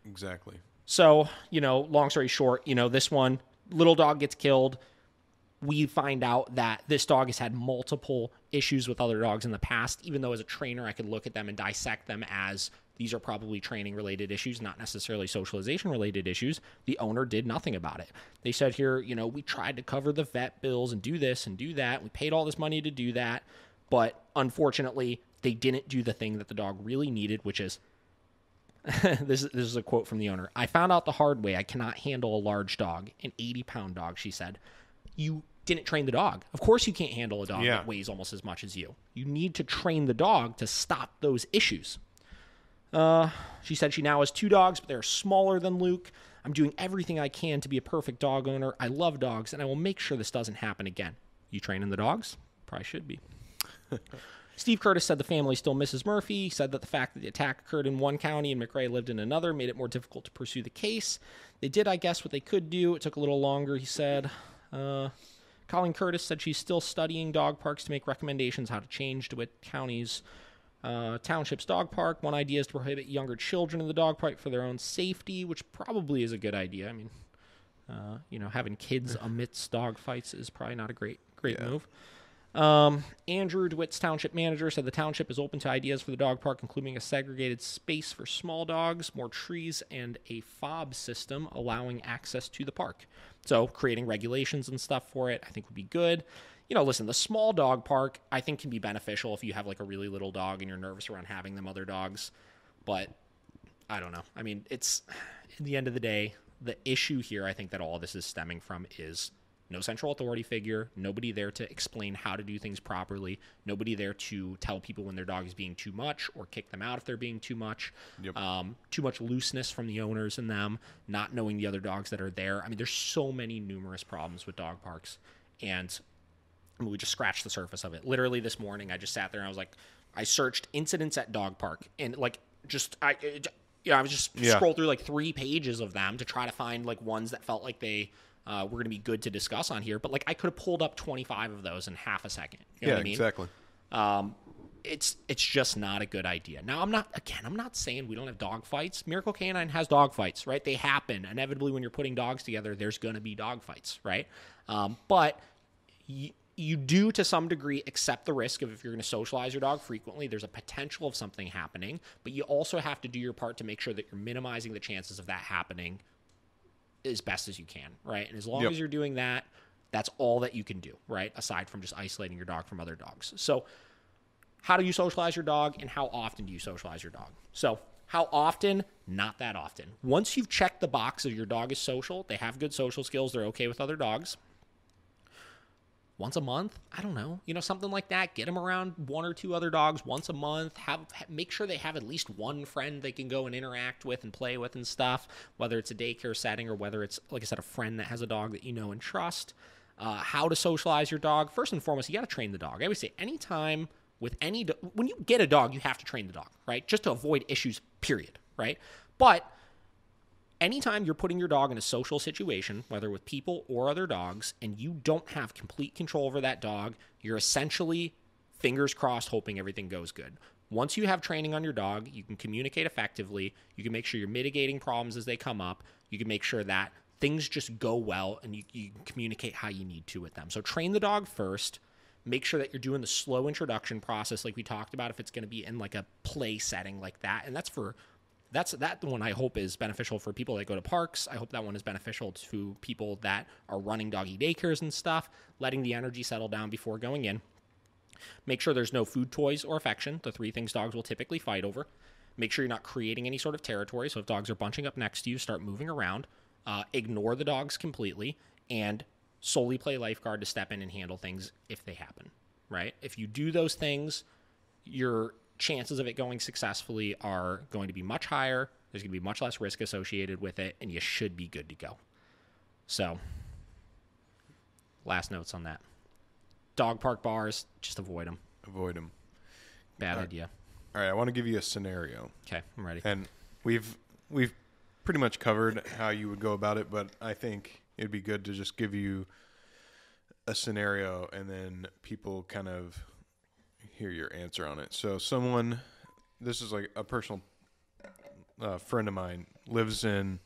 [SPEAKER 2] Exactly.
[SPEAKER 1] So, you know, long story short, you know, this one, little dog gets killed. We find out that this dog has had multiple issues with other dogs in the past, even though as a trainer, I could look at them and dissect them as these are probably training-related issues, not necessarily socialization-related issues. The owner did nothing about it. They said here, you know, we tried to cover the vet bills and do this and do that. We paid all this money to do that. But unfortunately, they didn't do the thing that the dog really needed, which is, this is a quote from the owner. I found out the hard way I cannot handle a large dog, an 80-pound dog, she said. You didn't train the dog. Of course you can't handle a dog that weighs almost as much as you. You need to train the dog to stop those issues. She said she now has 2 dogs, but they're smaller than Luke. I'm doing everything I can to be a perfect dog owner. I love dogs, and I will make sure this doesn't happen again. You training the dogs? Probably should be. Steve Curtis said the family still misses Murphy. He said that the fact that the attack occurred in one county and McRae lived in another made it more difficult to pursue the case. They did, I guess, what they could do. It took a little longer, he said. Colleen Curtis said she's still studying dog parks to make recommendations how to change DeWitt County's Township's dog park. One idea is to prohibit younger children in the dog park for their own safety, which probably is a good idea. I mean, you know, having kids amidst dog fights is probably not a great move. Andrew DeWitt's township manager said the township is open to ideas for the dog park, including a segregated space for small dogs, more trees, and a fob system allowing access to the park. So creating regulations and stuff for it, I think would be good. You know, listen, the small dog park, I think can be beneficial if you have like a really little dog and you're nervous around having them other dogs. But I don't know. I mean, it's, in the end of the day, the issue here, I think that all this is stemming from is no central authority figure, nobody there to explain how to do things properly, nobody there to tell people when their dog is being too much or kick them out if they're being too much, too much looseness from the owners and them, not knowing the other dogs that are there. I mean, there's so many numerous problems with dog parks, and I mean, we just scratched the surface of it. Literally this morning, I just sat there and I was like, I searched incidents at dog park, and like I was just scroll through like 3 pages of them to try to find like ones that felt like they were going to be good to discuss on here, but like I could have pulled up 25 of those in half a second. You know what I mean?
[SPEAKER 2] Exactly.
[SPEAKER 1] It's just not a good idea. Now, I'm not saying we don't have dog fights. Miracle Canine has dog fights, right? They happen. Inevitably, when you're putting dogs together, there's going to be dog fights, right? But you do, to some degree, accept the risk of if you're going to socialize your dog frequently, there's a potential of something happening, but you also have to do your part to make sure that you're minimizing the chances of that happening as best as you can, right? And as long as you're doing that, that's all that you can do, right? Aside from just isolating your dog from other dogs. So how do you socialize your dog, and how often do you socialize your dog? So how often? Not that often. Once you've checked the box of your dog is social, they have good social skills, they're okay with other dogs. Once a month, I don't know, something like that. Get them around one or two other dogs once a month. Make sure they have at least one friend they can go and interact with and play with and stuff, whether it's a daycare setting or whether it's, like I said, a friend that has a dog that you know and trust. How to socialize your dog. First and foremost, you got to train the dog. I always say anytime with when you get a dog, you have to train the dog, right? Just to avoid issues, period, right? But anytime you're putting your dog in a social situation, whether with people or other dogs, and you don't have complete control over that dog, you're essentially, fingers crossed, hoping everything goes good. Once you have training on your dog, you can communicate effectively. You can make sure you're mitigating problems as they come up. You can make sure that things just go well, and you can communicate how you need to with them. So train the dog first. Make sure that you're doing the slow introduction process like we talked about if it's going to be in like a play setting like that. And that one I hope is beneficial for people that go to parks. I hope that one is beneficial to people that are running doggy daycares and stuff, letting the energy settle down before going in. Make sure there's no food, toys, or affection, the 3 things dogs will typically fight over. Make sure you're not creating any sort of territory. So if dogs are bunching up next to you, start moving around. Ignore the dogs completely, and solely play lifeguard to step in and handle things if they happen, right? If you do those things, your chances of it going successfully are going to be much higher. There's going to be much less risk associated with it, and you should be good to go. So, last notes on that. Dog park bars, just avoid them.
[SPEAKER 2] Avoid them.
[SPEAKER 1] Bad idea.
[SPEAKER 2] All right, I want to give you a scenario.
[SPEAKER 1] Okay, I'm ready.
[SPEAKER 2] And we've pretty much covered how you would go about it, but I think it'd be good to just give you a scenario and then people kind of hear your answer on it. So this is like a personal friend of mine, lives in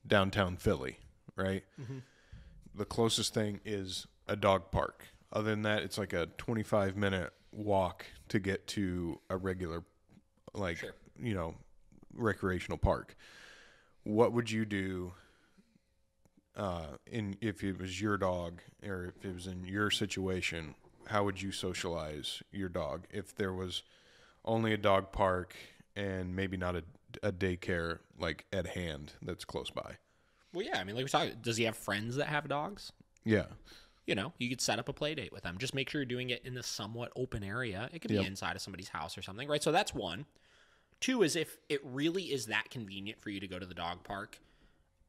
[SPEAKER 2] downtown Philly, right? Mm-hmm. The closest thing is a dog park. Other than that, it's like a 25-minute walk to get to a regular, recreational park. What would you do if it was your dog, or if it was in your situation? How would you socialize your dog if there was only a dog park and maybe not a daycare like at hand that's close by?
[SPEAKER 1] Well, yeah, I mean, like we talked, does he have friends that have dogs?
[SPEAKER 2] Yeah.
[SPEAKER 1] You could set up a play date with them. Just make sure you're doing it in a somewhat open area. It could be inside of somebody's house or something, right? So that's one. 2 is if it really is that convenient for you to go to the dog park,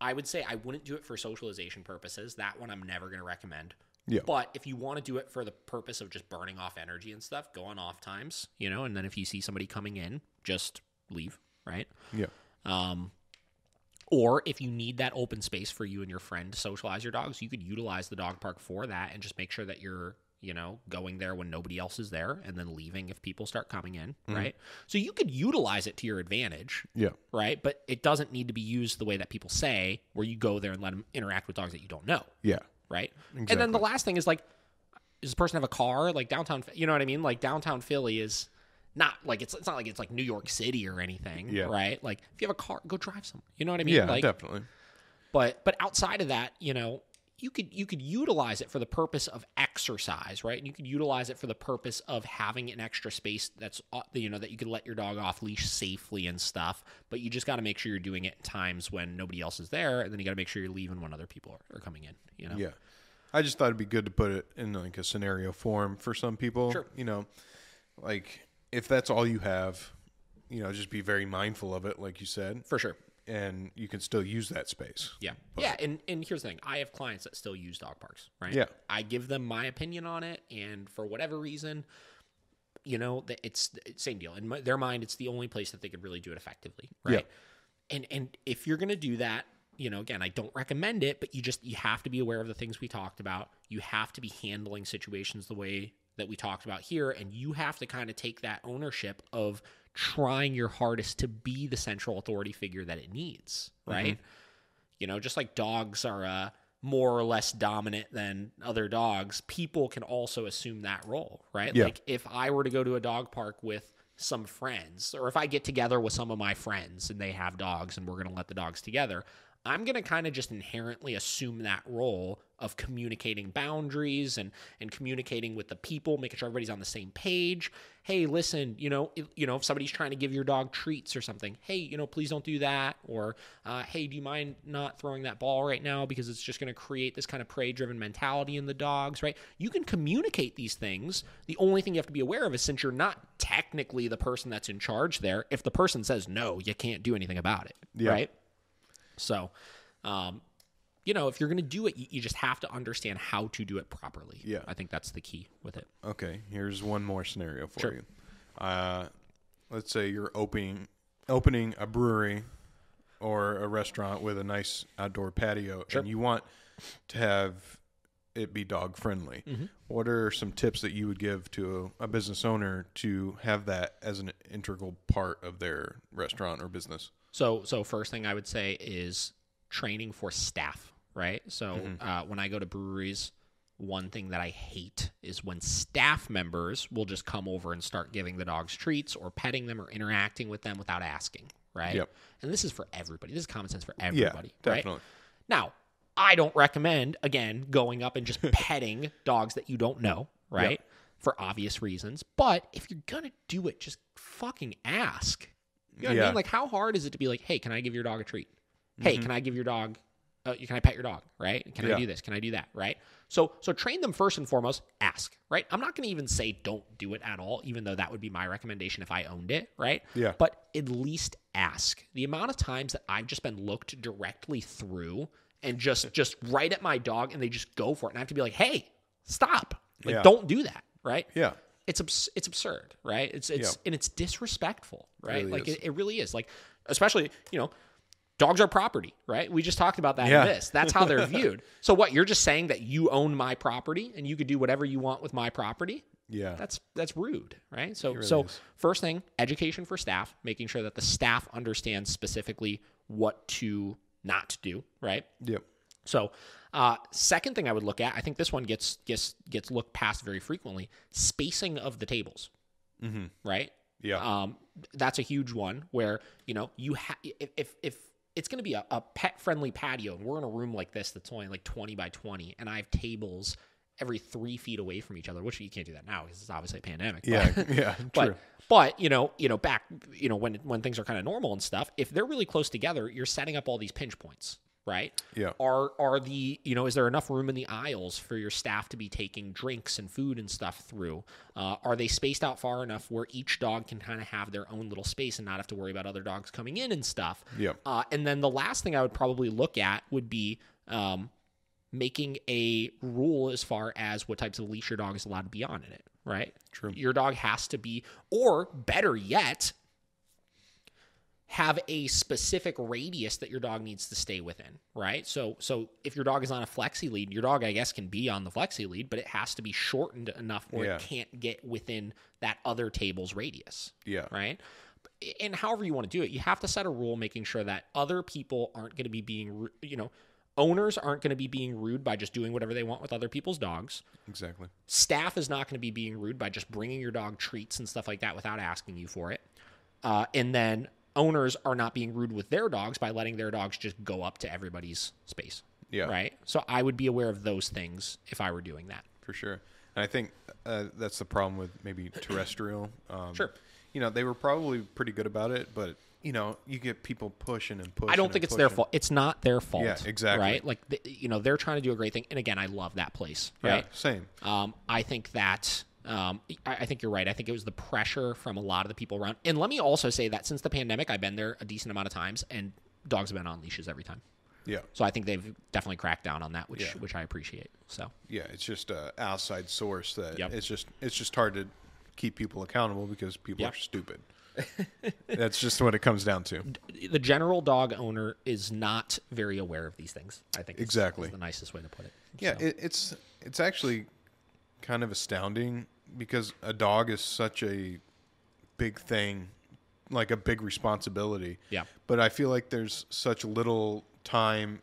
[SPEAKER 1] I would say I wouldn't do it for socialization purposes. That one I'm never going to recommend. Yeah. But if you want to do it for the purpose of just burning off energy and stuff, go on off times, and then if you see somebody coming in, just leave, right?
[SPEAKER 2] Yeah.
[SPEAKER 1] Or if you need that open space for you and your friend to socialize your dogs, you could utilize the dog park for that and just make sure that you're, going there when nobody else is there and then leaving if people start coming in, right? So you could utilize it to your advantage, right? But it doesn't need to be used the way that people say, where you go there and let them interact with dogs that you don't know.
[SPEAKER 2] Yeah.
[SPEAKER 1] Right? Exactly. And then the last thing is, like, does this person have a car? Like downtown, you know what I mean? Like downtown Philly is not like, it's not like it's like New York City or anything, right? Like if you have a car, go drive somewhere. You know what I mean?
[SPEAKER 2] Yeah,
[SPEAKER 1] like,
[SPEAKER 2] definitely.
[SPEAKER 1] But outside of that, you could utilize it for the purpose of exercise, right? And you could utilize it for the purpose of having an extra space that's, that you could let your dog off leash safely and stuff. But you just got to make sure you're doing it at times when nobody else is there, and then you got to make sure you're leaving when other people are coming in.
[SPEAKER 2] Yeah, I just thought it'd be good to put it in like a scenario form for some people. Sure. Like if that's all you have, just be very mindful of it, like you said.
[SPEAKER 1] For sure.
[SPEAKER 2] And you can still use that space.
[SPEAKER 1] Yeah. Yeah. And here's the thing. I have clients that still use dog parks, right?
[SPEAKER 2] Yeah.
[SPEAKER 1] I give them my opinion on it. And for whatever reason, it's same deal. In their mind, it's the only place that they could really do it effectively. Right. Yeah. And if you're going to do that, again, I don't recommend it, but you have to be aware of the things we talked about. You have to be handling situations the way that we talked about here. And you have to kind of take that ownership of trying your hardest to be the central authority figure that it needs, right? Mm-hmm. Just like dogs are more or less dominant than other dogs, people can also assume that role, right? Yeah. Like if I were to go to a dog park with some friends, or if I get together with some of my friends and they have dogs and we're going to let the dogs together, I'm going to kind of just inherently assume that role of communicating boundaries and communicating with the people, making sure everybody's on the same page. Hey, listen, if somebody's trying to give your dog treats or something, hey, please don't do that. Or, hey, do you mind not throwing that ball right now because it's just going to create this kind of prey-driven mentality in the dogs, right? You can communicate these things. The only thing you have to be aware of is, since you're not technically the person that's in charge there, if the person says no, you can't do anything about it, right? So, if you're going to do it, you just have to understand how to do it properly.
[SPEAKER 2] Yeah.
[SPEAKER 1] I think that's the key with it.
[SPEAKER 2] Okay, here's one more scenario for
[SPEAKER 1] Sure.
[SPEAKER 2] you. Let's say you're opening a brewery or a restaurant with a nice outdoor patio,
[SPEAKER 1] Sure.
[SPEAKER 2] and you want to have it be dog friendly.
[SPEAKER 1] Mm-hmm.
[SPEAKER 2] What are some tips that you would give to a business owner to have that as an integral part of their restaurant or business?
[SPEAKER 1] So first thing I would say is training for staff, right? So when I go to breweries, one thing that I hate is when staff members will just come over and start giving the dogs treats or petting them or interacting with them without asking, right?
[SPEAKER 2] Yep.
[SPEAKER 1] And this is for everybody. This is common sense for everybody,
[SPEAKER 2] definitely.
[SPEAKER 1] right? Now, I don't recommend, again, going up and just petting dogs that you don't know, right?
[SPEAKER 2] Yep.
[SPEAKER 1] For obvious reasons. But if you're going to do it, just fucking ask. You know what I mean? Like, how hard is it to be like, hey, can I give your dog a treat? Hey, can I give your dog, can I pet your dog, right? Can I do this? Can I do that, right? So train them first and foremost, ask, right? I'm not going to even say don't do it at all, even though that would be my recommendation if I owned it, right?
[SPEAKER 2] Yeah.
[SPEAKER 1] But at least ask. The amount of times that I've just been looked directly through and just right at my dog and they just go for it. And I have to be like, hey, stop. Like, don't do that, right?
[SPEAKER 2] Yeah.
[SPEAKER 1] It's absurd, right? It's and it's disrespectful, right?
[SPEAKER 2] Really
[SPEAKER 1] it really is. Like, especially, dogs are property, right? We just talked about that in this. That's how they're viewed. So what, you're just saying that you own my property and you could do whatever you want with my property?
[SPEAKER 2] Yeah.
[SPEAKER 1] That's rude, right? So
[SPEAKER 2] really is.
[SPEAKER 1] First thing, education for staff, making sure that the staff understands specifically what to not do, right?
[SPEAKER 2] Yep.
[SPEAKER 1] So, second thing I would look at, I think this one gets looked past very frequently, spacing of the tables, right?
[SPEAKER 2] Yeah.
[SPEAKER 1] That's a huge one where, if it's going to be a pet-friendly patio and we're in a room like this that's only like 20 by 20 and I have tables every 3 feet away from each other, which you can't do that now because it's obviously a pandemic.
[SPEAKER 2] True.
[SPEAKER 1] But back, when things are kind of normal and stuff, if they're really close together, you're setting up all these pinch points, right?
[SPEAKER 2] Yeah.
[SPEAKER 1] Are the, is there enough room in the aisles for your staff to be taking drinks and food and stuff through? Are they spaced out far enough where each dog can kind of have their own little space and not have to worry about other dogs coming in and stuff?
[SPEAKER 2] Yep.
[SPEAKER 1] And then the last thing I would probably look at would be, making a rule as far as what types of leash your dog is allowed to be on in it, right?
[SPEAKER 2] True.
[SPEAKER 1] Your dog has to be, or better yet, have a specific radius that your dog needs to stay within, right? So if your dog is on a flexi lead, your dog, I guess, can be on the flexi lead, but it has to be shortened enough where it can't get within that other table's radius, right? And however you want to do it, you have to set a rule making sure that other people aren't going to be being, owners aren't going to be being rude by just doing whatever they want with other people's dogs.
[SPEAKER 2] Exactly.
[SPEAKER 1] Staff is not going to be being rude by just bringing your dog treats and stuff like that without asking you for it. And then owners are not being rude with their dogs by letting their dogs just go up to everybody's space.
[SPEAKER 2] Yeah.
[SPEAKER 1] Right? So I would be aware of those things if I were doing that.
[SPEAKER 2] For sure. And I think that's the problem with maybe terrestrial.
[SPEAKER 1] Sure.
[SPEAKER 2] They were probably pretty good about it, but you get people pushing and pushing.
[SPEAKER 1] I don't think it's their fault. It's not their fault.
[SPEAKER 2] Yeah, exactly.
[SPEAKER 1] Right? Like, they're trying to do a great thing. And again, I love that place. Right?
[SPEAKER 2] Yeah, same.
[SPEAKER 1] I think that, I think you're right. I think it was the pressure from a lot of the people around. And let me also say that since the pandemic, I've been there a decent amount of times and dogs have been on leashes every time.
[SPEAKER 2] Yeah.
[SPEAKER 1] So I think they've definitely cracked down on that, which I appreciate. So
[SPEAKER 2] yeah, it's just an outside source that
[SPEAKER 1] Yep.
[SPEAKER 2] it's just hard to keep people accountable because people are stupid. That's just what it comes down to.
[SPEAKER 1] The general dog owner is not very aware of these things. I think
[SPEAKER 2] exactly
[SPEAKER 1] is the nicest way to put it.
[SPEAKER 2] Yeah,
[SPEAKER 1] so.
[SPEAKER 2] It's actually kind of astounding because a dog is such a big thing, like a big responsibility.
[SPEAKER 1] Yeah.
[SPEAKER 2] But I feel like there's such little time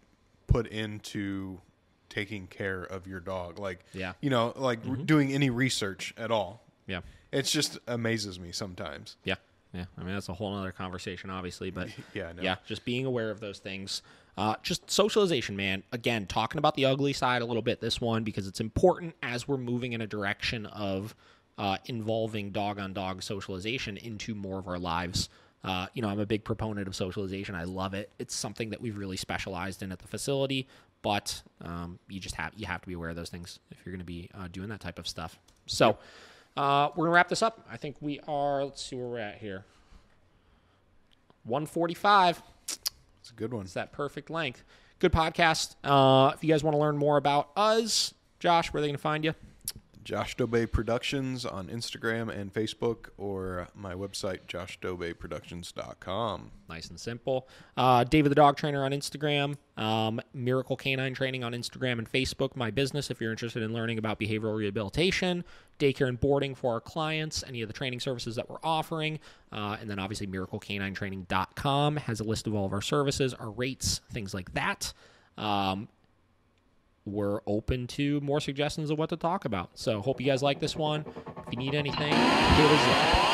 [SPEAKER 2] put into taking care of your dog. Like, doing any research at all.
[SPEAKER 1] Yeah.
[SPEAKER 2] It just amazes me sometimes.
[SPEAKER 1] Yeah. Yeah. I mean, that's a whole other conversation, obviously, but
[SPEAKER 2] Yeah, I know.
[SPEAKER 1] yeah, just being aware of those things. Just socialization, man. Again, talking about the ugly side a little bit, this one, because it's important as we're moving in a direction of involving dog-on-dog socialization into more of our lives. I'm a big proponent of socialization. I love it. It's something that we've really specialized in at the facility, but you have to be aware of those things if you're going to be doing that type of stuff. So we're going to wrap this up. I think we are, let's see where we're at here. 145.
[SPEAKER 2] It's a good one.
[SPEAKER 1] It's that perfect length. Good podcast. If you guys want to learn more about us, Josh, where are they going to find you?
[SPEAKER 2] Josh Dobey Productions on Instagram and Facebook, or my website, joshdobeyproductions.com.
[SPEAKER 1] Nice and simple. David the Dog Trainer on Instagram. Miracle Canine Training on Instagram and Facebook. My business, if you're interested in learning about behavioral rehabilitation, daycare and boarding for our clients, any of the training services that we're offering. And then obviously miracleCanineTraining.com has a list of all of our services, our rates, things like that. We're open to more suggestions of what to talk about. So hope you guys like this one. If you need anything, hit us up.